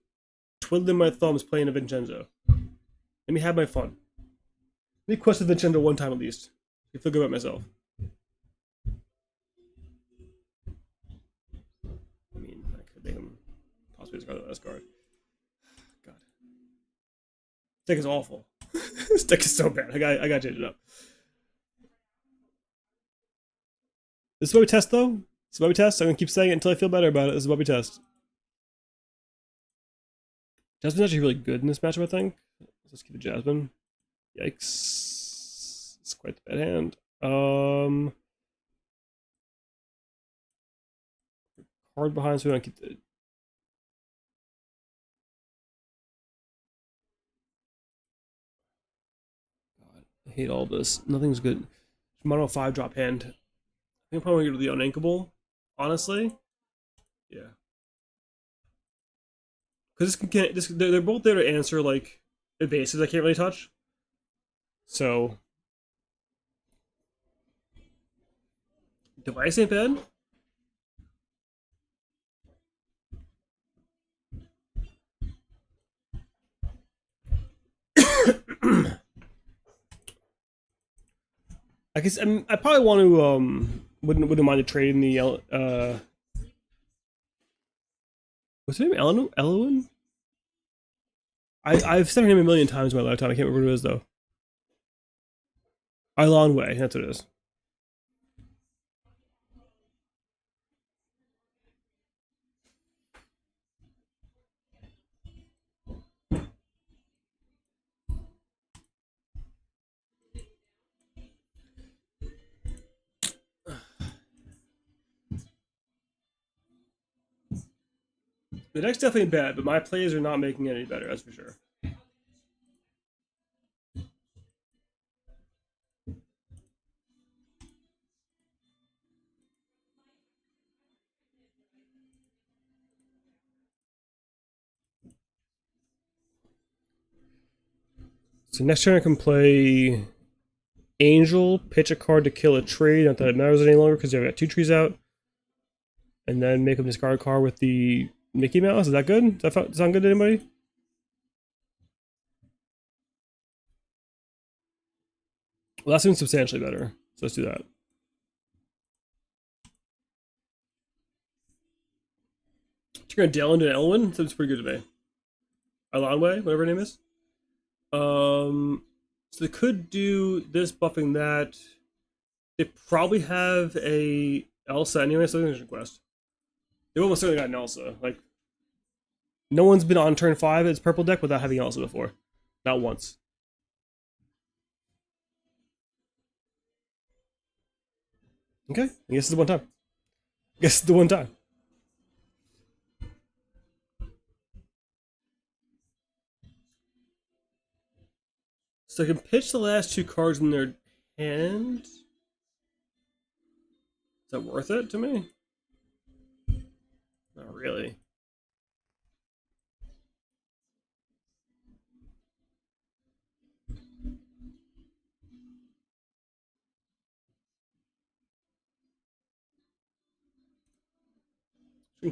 twiddling my thumbs playing a Vincenzo. Let me have my fun. Let me quest a Vincenzo one time at least. I feel good about myself. I mean, I could make him possibly discard the last card. God. This deck is awful. This deck is so bad. I gotta change it up. This is what we test, though. This is what we test. I'm gonna keep saying it until I feel better about it. This is what we test. Jasmine's actually really good in this matchup, I think. Let's keep the Jasmine. Yikes. It's quite the bad hand. Card behind, so we don't keep the... God, I hate all this. Nothing's good. Mono 5 drop hand. I think I'm probably going to go to the Uninkable, honestly. Yeah. Because they're both there to answer, like, evasives I can't really touch. So... Device ain't bad. I guess I probably want to wouldn't mind to trade in the what's her name? Elowen? I've said her name a million times in my lifetime. I can't remember what it is though. Ilon Way, that's what it is. The deck's definitely bad, but my plays are not making it any better, that's for sure. So next turn I can play Angel, pitch a card to kill a tree. Not that it matters any longer because I've got 2 trees out. and then make him discard a card with the Mickey Mouse. Is that good? Does that sound good to anybody? Well, that seems substantially better. So let's do that. Turn a Dale into an Elwyn. Seems pretty good to me. Alonway, whatever her name is. So they could do this buffing that. They probably have a Elsa anyway, so there's a quest. They almost certainly got an Elsa. Like, no one's been on turn 5 as purple deck without having Elsa before. Not once. Okay, I guess it's the one time. I guess it's the one time. So I can pitch the last 2 cards in their hand. Is that worth it to me? Not really.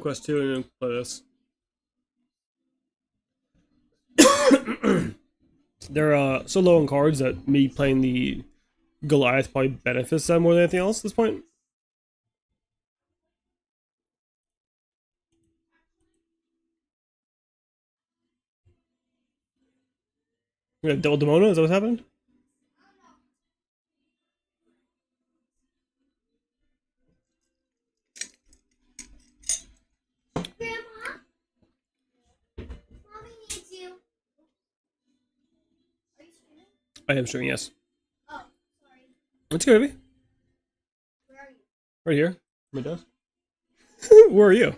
Quest 2 and then play this. They're so low on cards that me playing the Goliath probably benefits them more than anything else at this point. We have double Demona, is that what's happened? Grandma, Mommy needs you. Are you streaming? I am streaming, yes. Oh, sorry. Let's go, baby. Where are you? Right here. My desk. Where are you?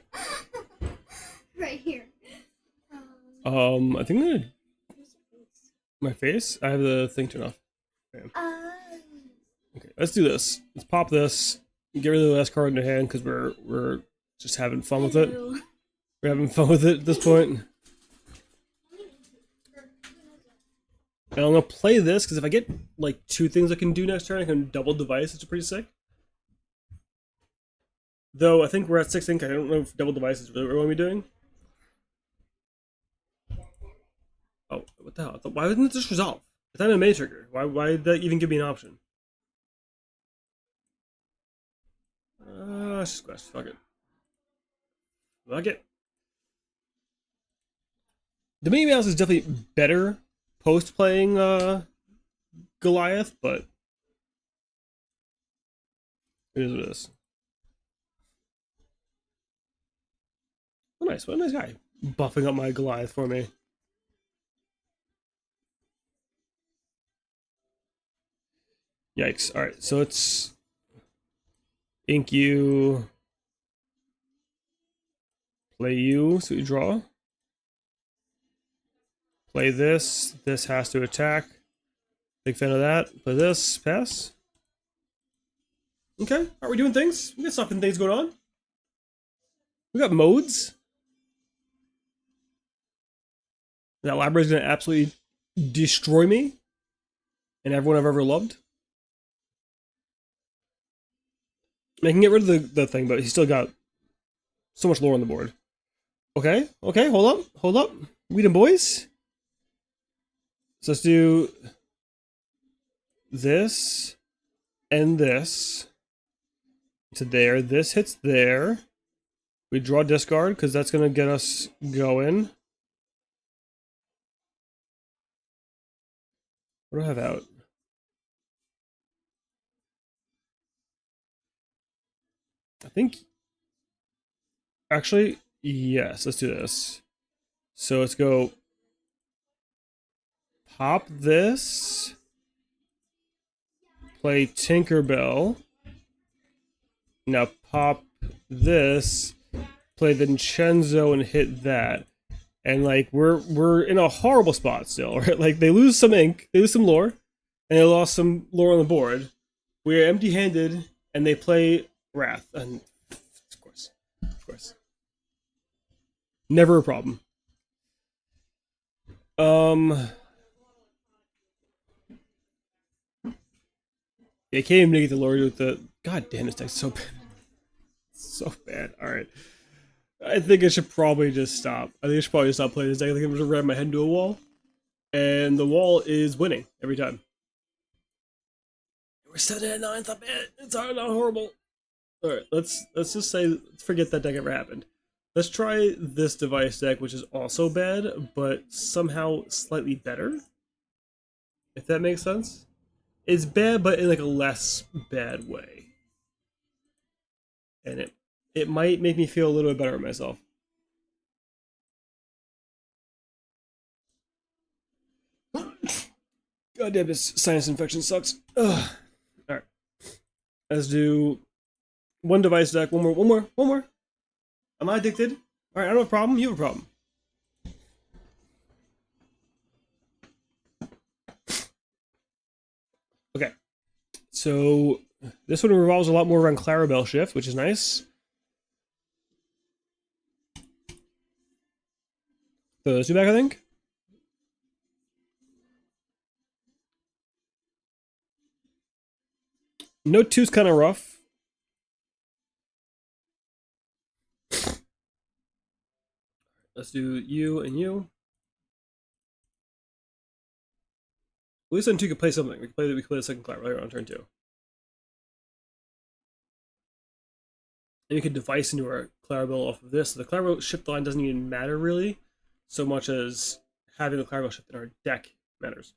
Right here. I think Where's your face? my face. I have the thing turned off. Um. Okay, let's do this. Let's pop this. Get rid of the last card in the hand because we're just having fun with it. Hello. We're having fun with it at this point. And I'm gonna play this because if I get like 2 things I can do next turn, I can double device. It's pretty sick. Though I think we're at 6 ink. I don't know if double device is really what we're gonna be doing. Oh, what the hell? Why wouldn't it just resolve? It's not a May trigger. Why did that even give me an option? It's just quest. Fuck it. Fuck it. The Minnie Mouse is definitely better post playing Goliath, but it is what it is. Oh, nice. What a nice guy. Buffing up my Goliath for me. Yikes. Alright, so it's ink you. Play you, so you draw. Play this. This has to attack. Big fan of that. Play this. Pass. Okay. Are we doing things? We got stuff and things going on. We got modes. That library's gonna absolutely destroy me and everyone I've ever loved. I can get rid of the thing, but he's still got so much lore on the board. Okay, okay, hold up. We done boys. So let's do this and this to there. This hits there. We draw discard because that's gonna get us going. What do I have out? I think actually, yes, let's do this. So let's go pop this, play Tinkerbell. Now pop this, play Vincenzo and hit that. And like we're in a horrible spot still, right? Like they lose some ink, they lose some lore, and they lost some lore on the board. We are empty-handed, and they play Wrath, and of course, never a problem. They can't even get the lore with the. God damn, this deck's so bad. So bad. Alright. I think I should probably just stop. I think I should probably stop playing this deck. I think I'm just ram my head into a wall. And the wall is winning every time. We're 7 at 9, not bad. It's not horrible. Alright, let's just say let's forget that deck ever happened. Let's try this device deck, which is also bad, but somehow slightly better. If that makes sense. It's bad, but in like a less bad way. And it might make me feel a little bit better about myself. God damn, this sinus infection sucks. Ugh. Alright. Let's do one device deck. One more. Am I addicted? Alright, I don't have a problem. You have a problem. Okay. So this one revolves a lot more around Clarabelle Shift, which is nice. Throw those two back, I think. Note 2's kind of rough. Let's do you and you. At least on 2 can play something. We can play the second Clarabelle on turn 2. And you can device into our Clarabelle off of this. So the Clarabelle shift line doesn't even matter really, so much as having the Clarabelle shift in our deck matters.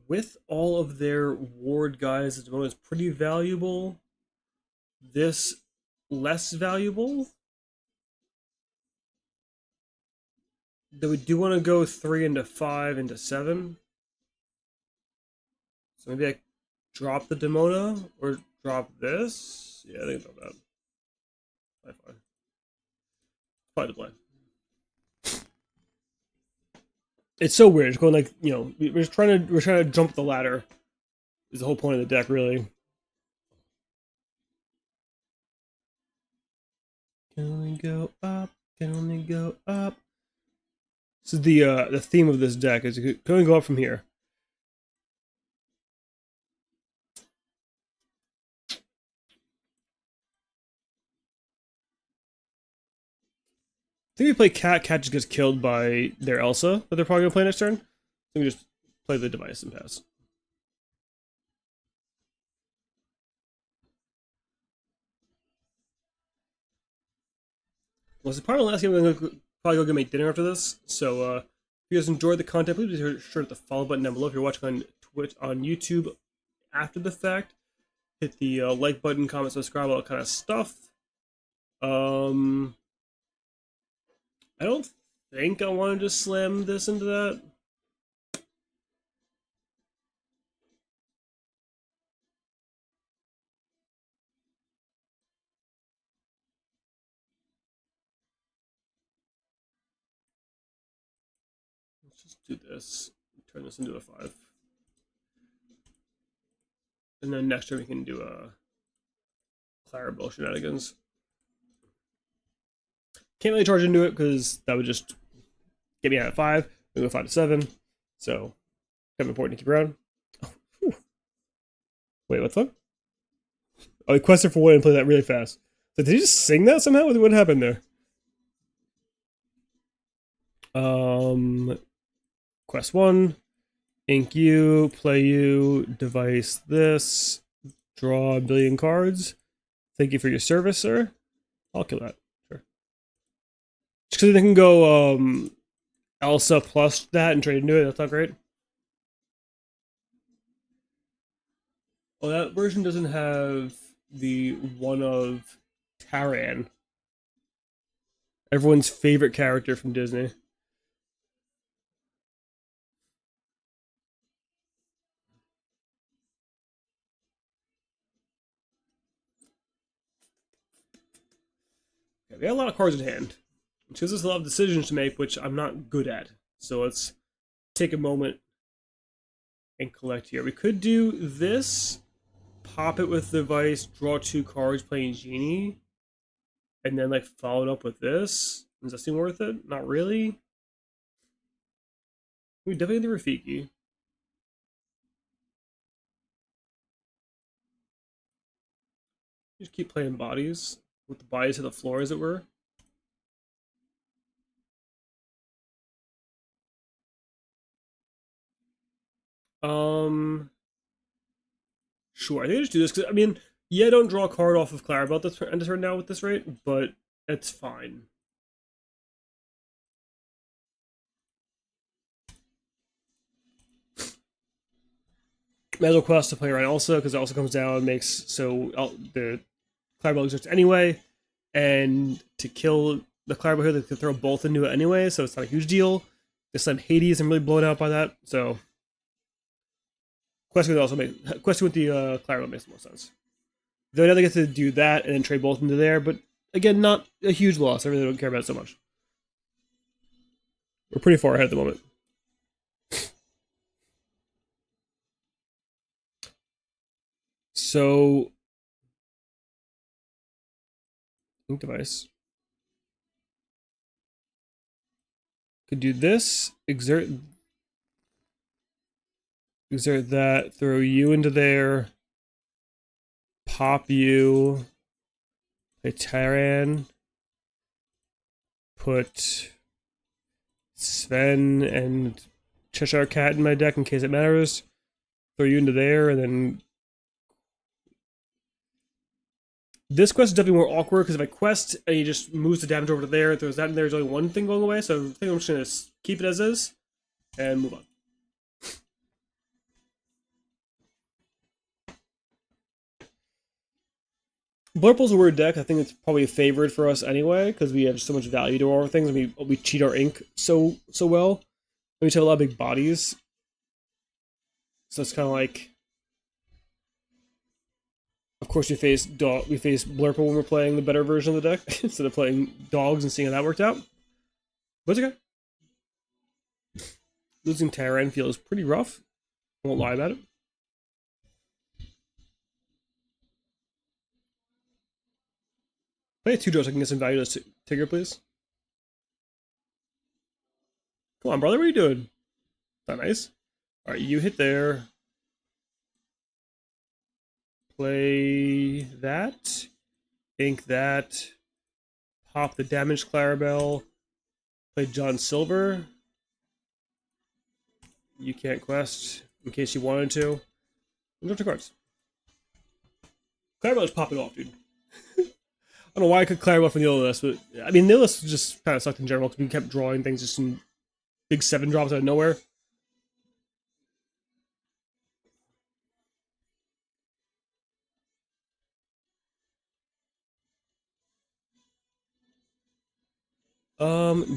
With all of their ward guys at the moment, it's pretty valuable. This less valuable. Though we do want to go 3 into 5 into 7. So maybe I drop the Demona or drop this. Yeah, I think about that. Fine. Probably the play. It's so weird. It's going like, you know, we're trying to jump the ladder. Is the whole point of the deck, really. Can only go up. Can only go up. This is the theme of this deck. Is you can only go up from here. I think we play Cat. Cat just gets killed by their Elsa that they're probably gonna play next turn. So we just play the device and pass. Well, it's probably the last game. I'm gonna probably go get my dinner after this. So if you guys enjoyed the content, please be sure to hit the follow button down below. If you're watching on Twitch, on YouTube after the fact, hit the like button, comment, subscribe, all that kind of stuff. I don't think I want to just slam this into that. Let's just do this. Turn this into a 5. And then next turn we can do a Clarabelle shenanigans. Can't really charge into it because that would just get me out at 5. We go 5 to 7. So, kind of important to keep around. Oh, wait, what's up? Oh, he quested for 1 and play that really fast. So did he just sing that somehow? What happened there? Quest 1. Ink you, play you, device this, draw a billion cards. Thank you for your service, sir. I'll kill that. Sure. Just because they can go Elsa plus that and trade into it, that's not great. Well, that version doesn't have the one of Taran. Everyone's favorite character from Disney. Okay, we got a lot of cards in hand. Which gives us a lot of decisions to make, which I'm not good at. So let's take a moment and collect here. We could do this, pop it with the device, draw 2 cards playing Genie, and then like follow it up with this. Does that seem worth it? Not really. We definitely do Rafiki. Just keep playing bodies with the bodies to the floor, as it were. Um, sure. I think I just do this because I mean, yeah, don't draw a card off of Clarabelle this end of turn now with this rate, but it's fine. Might as well quest to play around also because it also comes down and makes so the Clarabelle exists anyway, and to kill the Clarabelle here, they can throw both into it anyway, so it's not a huge deal. This time Hades, I'm really blown out by that, so questing with the Clarabelle makes more sense. Though now they get to do that and then trade both into there, but again, not a huge loss. I really don't care about it so much. We're pretty far ahead at the moment. So, ink device. Could do this, exert that, throw you into there, pop you, play Tyran, put Sven and Cheshire Cat in my deck in case it matters, throw you into there, and then this quest is definitely more awkward because if I quest and he just moves the damage over to there, throws that in there, there's only one thing going away, so I think I'm just going to keep it as is and move on. Blurple's a weird deck. I think it's probably a favorite for us anyway because we have so much value to our things. We cheat our ink so well. We have a lot of big bodies, so it's kind of like. Of course, we face Blurple when we're playing the better version of the deck instead of playing dogs and seeing how that worked out. But it's okay. Losing Terran feels pretty rough. I won't lie about it. Play a 2-draw so I can get some value to Tigger, please. Come on, brother, what are you doing? Is that nice? Alright, you hit there. Play that. Ink that. Pop the damaged Clarabelle. Play John Silver. You can't quest in case you wanted to. And draw 2 cards. Clarabelle's popping off, dude. I don't know why I could Clarabelle from the other list, but I mean, the list just kind of sucked in general because we kept drawing things just in big 7 drops out of nowhere.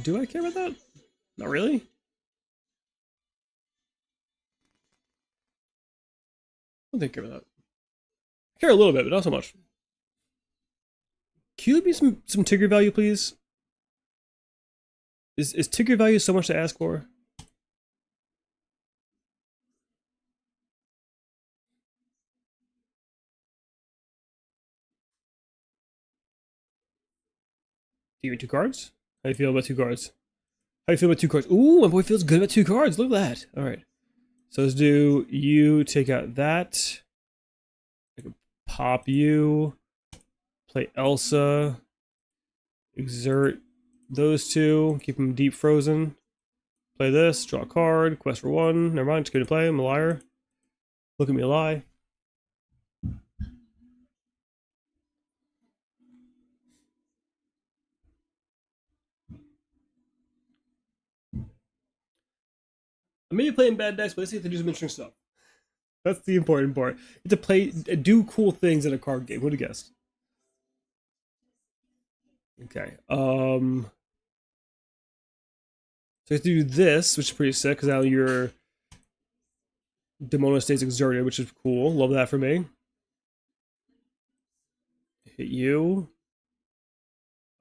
Do I care about that? Not really. I don't think I care about that. I care a little bit, but not so much. Can you give me some Tigger value, please? Is Tigger value so much to ask for? Give me 2 cards? How do you feel about 2 cards? How do you feel about 2 cards? Ooh, my boy feels good about 2 cards. Look at that. Alright. So let's do you, take out that. I can pop you. Play Elsa. Exert those 2. Keep them deep frozen. Play this. Draw a card. Quest for 1. Never mind. Just going to play. I'm a liar. Look at me lie. I may be playing bad decks, but let's see if they do some interesting stuff. That's the important part. You have to do cool things in a card game. Who'd have guessed? Okay. So you have to do this, which is pretty sick, because now your Demona stays exerted, which is cool. Love that for me. Hit you.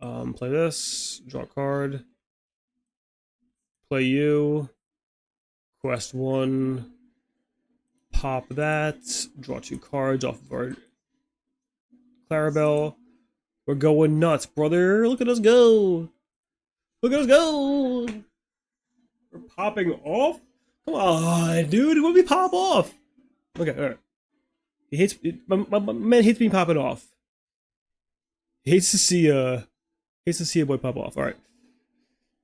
Play this. Draw a card. Play you. Quest 1. Pop that. Draw 2 cards off of our Clarabelle. We're going nuts, brother. Look at us go. Look at us go. We're popping off? Come on, dude. When we pop off? Okay, alright. He hates... My man hates me popping off. Hates to see a boy pop off. All right.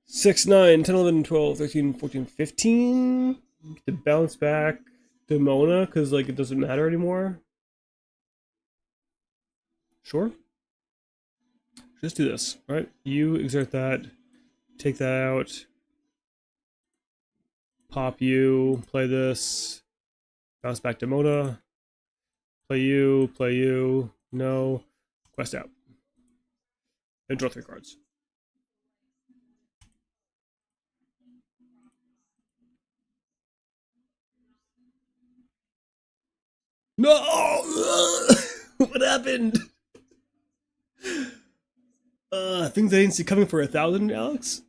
6, 9, 10, 11, 12, 13, 14, 15. To bounce back to Mona because like it doesn't matter anymore. Sure. Just do this. All right. You exert that. Take that out. Pop you. Play this. Bounce back to Mona. Play you. Play you. No. Quest out. And draw 3 cards. No! What happened? Things I didn't see coming for 1,000, Alex?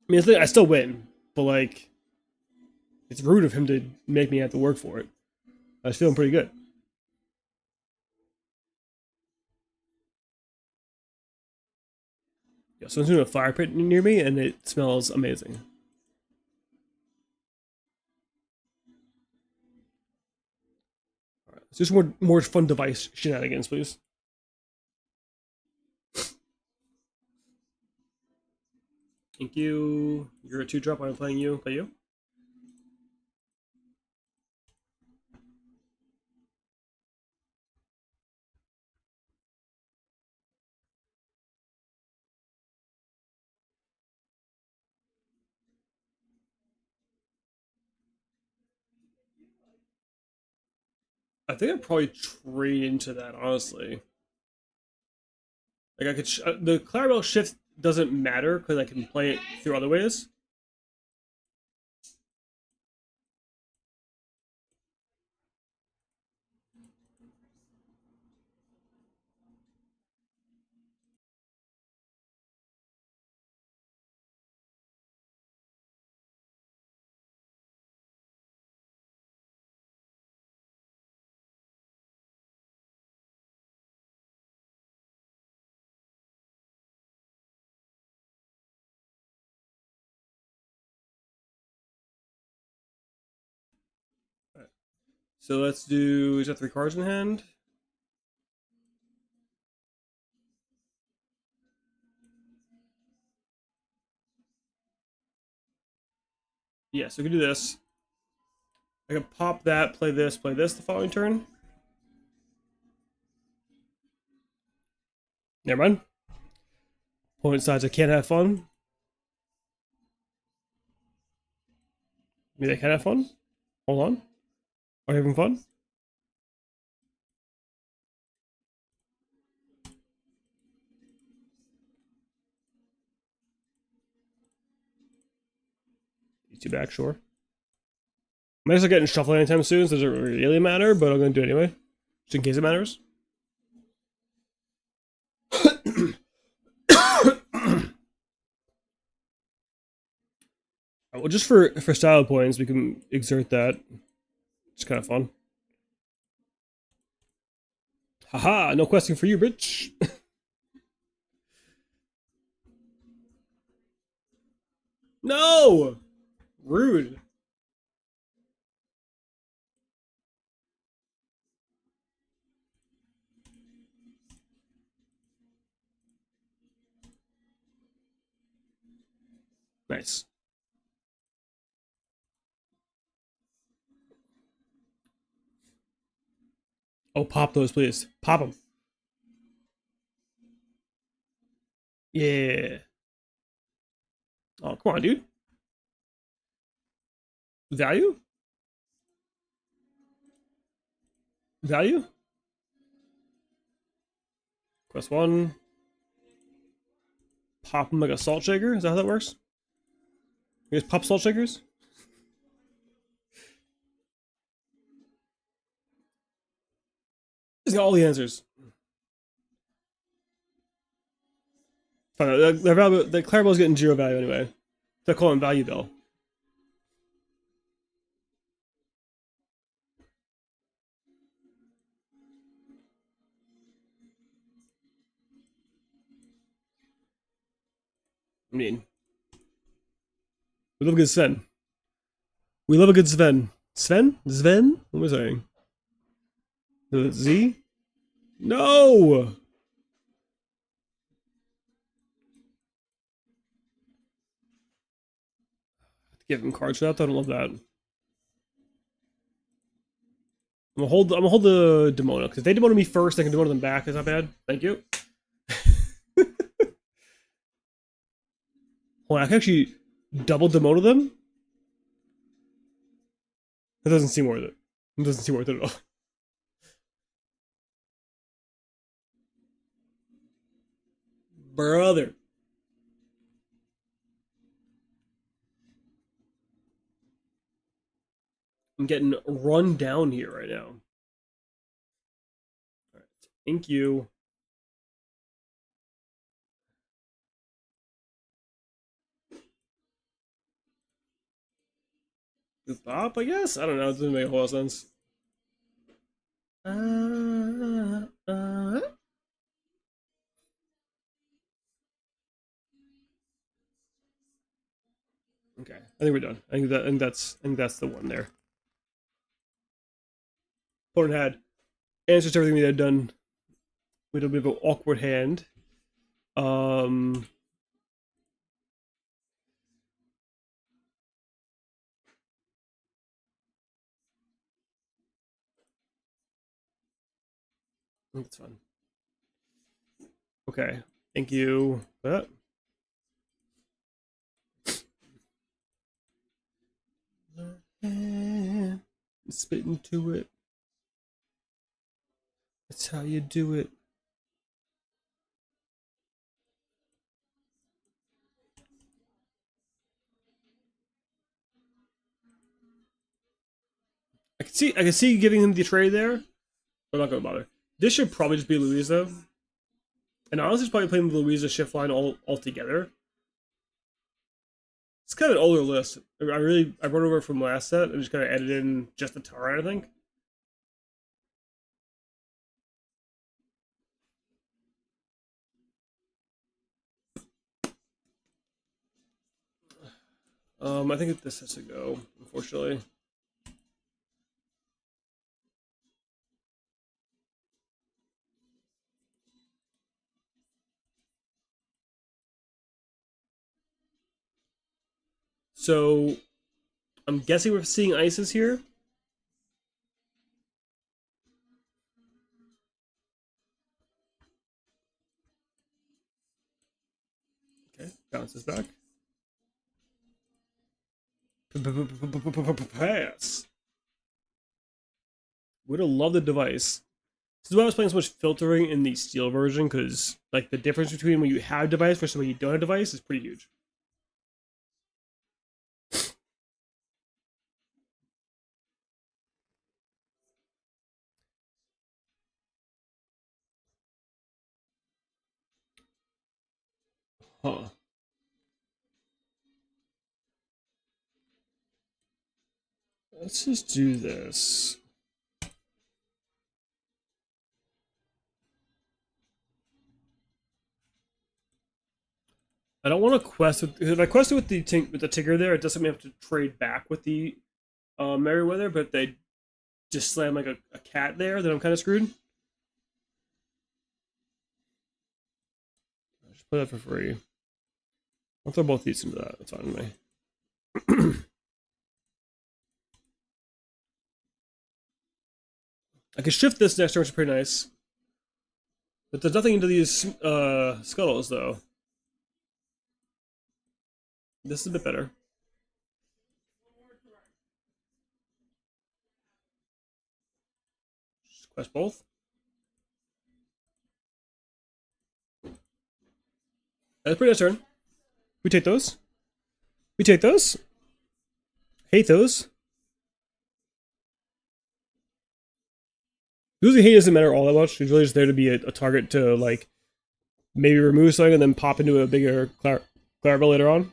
I mean, I still win, but like, it's rude of him to make me have to work for it. I was feeling pretty good. Yeah, someone's doing a fire pit near me, and it smells amazing. All right, let's do some more fun device shenanigans, please. Thank you. You're a 2-drop. I'm playing you. Play you. I think I'd probably trade into that, honestly. Like I could, the Clarabelle shift doesn't matter because I can play it through other ways. Right. So let's do. Is that 3 cards in hand? Yeah, so we can do this. I can pop that, play this the following turn. Never mind. Opponent decides I can't have fun. Maybe they can have fun. Hold on. Are you having fun? These 2 back, sure. I might start getting shuffled anytime soon, so it doesn't really matter, but I'm going to do it anyway. Just in case it matters. Well, just for style points, we can exert that. It's kind of fun. Haha, no questing for you, bitch. No! Rude. Nice. Oh, pop those, please. Pop them. Yeah. Oh, come on, dude. Value? Value? Quest 1. Pop them like a salt shaker? Is that how that works? You guys pop salt shakers? He's got all the answers. Fine, the Clarabelle's getting 0 value anyway. They're calling value bill. I mean, we love a good Sven. We love a good Sven. Sven? Sven? What was I saying? Z? No! Give him card shot. I don't love that. I'm gonna hold the Demona, because if they Demona me first, I can Demona them back. It's not bad. Thank you. Hold on, I can actually double Demona them? That doesn't seem worth it. It doesn't seem worth it at all. Brother. I'm getting run down here right now. Alright. Thank you. Good pop, I guess? I don't know. It doesn't make a whole lot of sense. Okay, I think we're done. I think that's the one there. Opponent had answers to everything we had done with a bit of an awkward hand. Um, that's fun. Okay, thank you for that. Spit into it. That's how you do it. I can see giving him the trade there. I'm not gonna bother. This should probably just be Louise though. And honestly, it's probably playing with Louise's shift line all together. It's kind of an older list. I brought over from last set and just kind of added in just the Tara, I think. I think this has to go, unfortunately. So I'm guessing we're seeing ices here. Okay, bounces back. Pass. Would have loved the device. This is why I was playing so much filtering in the steel version, because like the difference between when you have device versus when you don't have device is pretty huge. Huh. Let's just do this. I don't want to quest with, if I quested with the Tigger there, it doesn't mean I have to trade back with the Merryweather, but if they just slam like a cat there, then I'm kind of screwed. I'll just play that for free. I'll throw both these into that. That's fine with me. I can shift this next turn, which is pretty nice. But there's nothing into these scuttles, though. This is a bit better. Just quest both. That's a pretty nice turn. We take those. We take those. Hate those. Losing hate doesn't matter all that much. He's really just there to be a target to, like, maybe remove something and then pop into a bigger Clarabelle later on.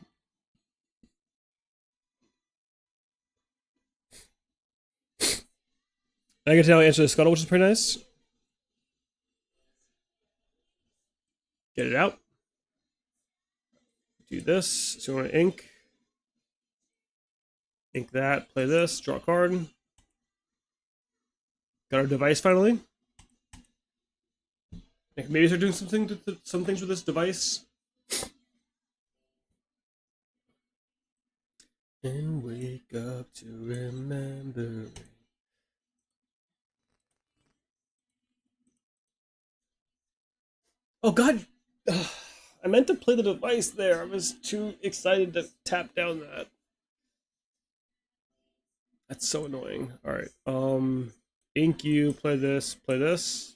I get to now answer the scuttle, which is pretty nice. Get it out. Do this. So you want to ink. Ink that. Play this. Draw a card. Got our device finally. Like maybe start doing some things with this device. And wake up to remember. Oh God! Ugh, I meant to play the device there. I was too excited to tap down that. That's so annoying. All right. Ink you. Play this. Play this.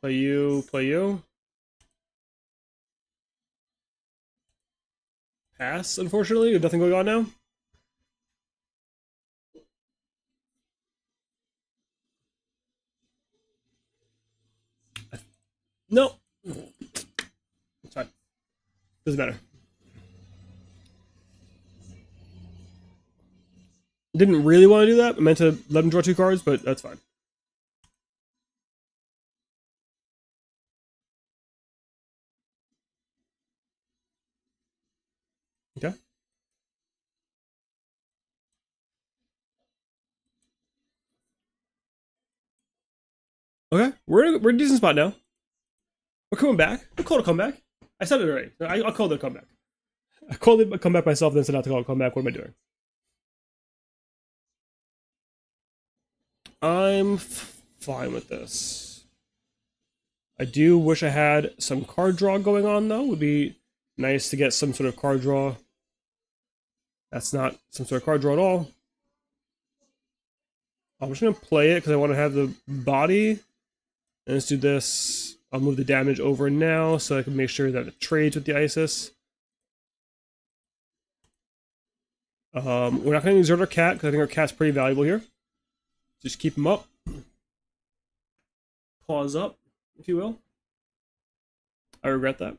Play you. Play you. Pass. Unfortunately, there's nothing going on now. No. It's fine. Doesn't matter. Didn't really want to do that. I meant to let him draw 2 cards, but that's fine. Okay. Okay. We're in a decent spot now. We're coming back. I called a comeback. I said it already. I called it a comeback. I called it a comeback myself, then said not to call it a comeback. What am I doing? I'm fine with this. I do wish I had some card draw going on, though. Would be nice to get some sort of card draw. That's not some sort of card draw at all. I'm just going to play it because I want to have the body. And let's do this. I'll move the damage over now so I can make sure that it trades with the Isis. We're not going to exert our cat because I think our cat's pretty valuable here. Just keep him up. Pause up, if you will. I regret that.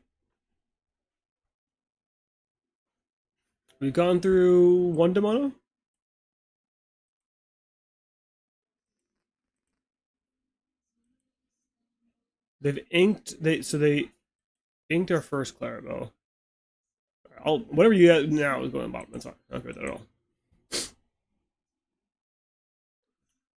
We've gone through one Demono. They've inked. They inked our first Clarabelle. Whatever you got now is going bottom. That's fine. I don't care with that at all.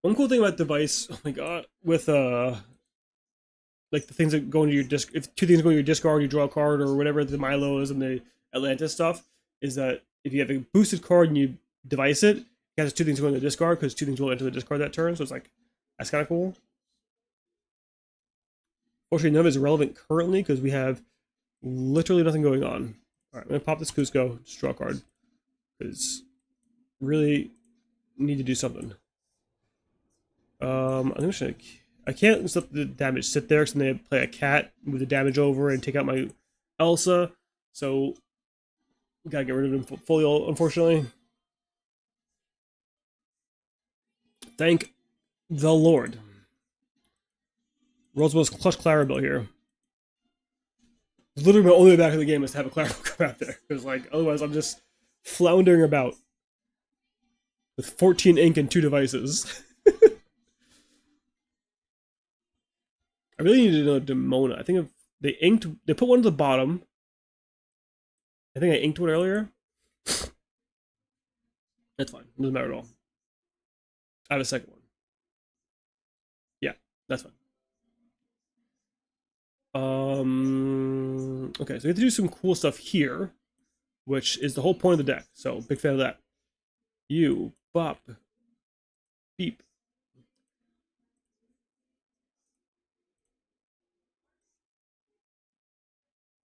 One cool thing about device, oh my god, with like the things that go into your disc, if 2 things go into your discard, you draw a card or whatever the Milos and the Atlantis stuff, is that if you have a boosted card and you device it, it has 2 things go into the discard because 2 things will enter the discard that turn. So it's like that's kind of cool. Fortunately, none of it is relevant currently because we have literally nothing going on. All right, I'm gonna pop this Cusco, just draw a card because really need to do something. I think I can't just let the damage sit there because then they play a cat, move the damage over, and take out my Elsa. So we gotta get rid of him fully, unfortunately. Thank the Lord. Rosebull's clutch Clarabelle here. It's literally my only way back in the game is to have a Clarabelle come out there. Because like otherwise I'm just floundering about with 14 ink and 2 devices. I really need to know Demona. I think if they put one at the bottom. I think I inked one earlier. That's fine. Doesn't matter at all. I have a second one. Yeah, that's fine. Okay, so we have to do some cool stuff here, which is the whole point of the deck. So big fan of that. You bop beep.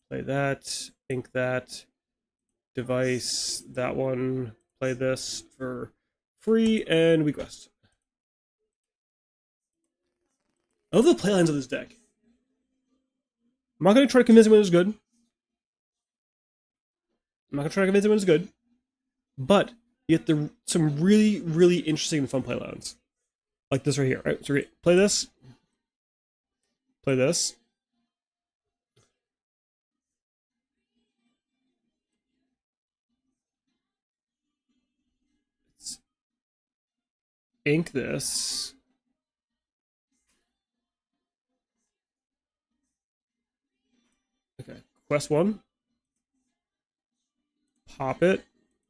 Play that, ink that, device that one, play this for free, and weak west. I love the playlines of this deck. I'm not going to try to convince anyone it's good. I'm not going to try to convince anyone it's good. But you get some really, really interesting and fun playlines. Like this right here, right? So play this. Play this. Ink this. Okay, quest 1. Pop it.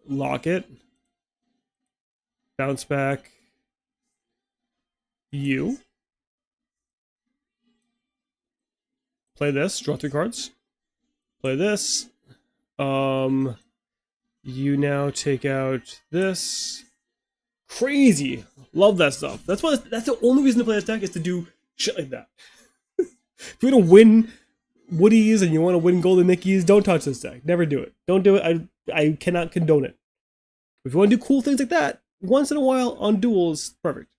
Lock it. Bounce back. You play this, draw 3 cards. Play this. You now take out this. Crazy. Love that stuff. That's the only reason to play this deck is to do shit like that. If you want to win Woodies and you want to win Golden Mickeys, don't touch this deck. Never do it. Don't do it. I cannot condone it. If you want to do cool things like that, once in a while on duels, perfect.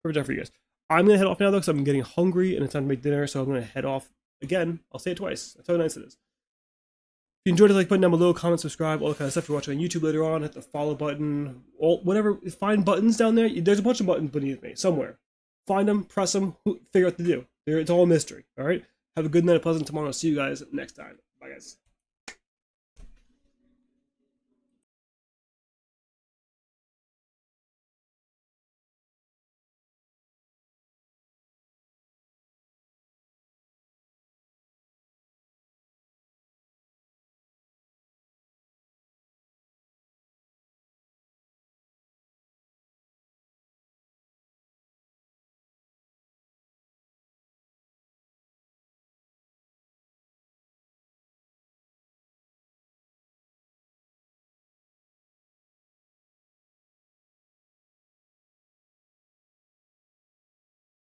Perfect deck for you guys. I'm going to head off now, though, because I'm getting hungry and it's time to make dinner, so I'm going to head off again. I'll say it twice. That's how nice it is. If you enjoyed it, like button down below, comment, subscribe, all that kind of stuff. If you're watching on YouTube later on, hit the follow button, whatever. Find buttons down there. There's a bunch of buttons beneath me, somewhere. Find them, press them, figure out what to do. It's all a mystery, all right? Have a good night, a pleasant tomorrow. See you guys next time. Bye, guys.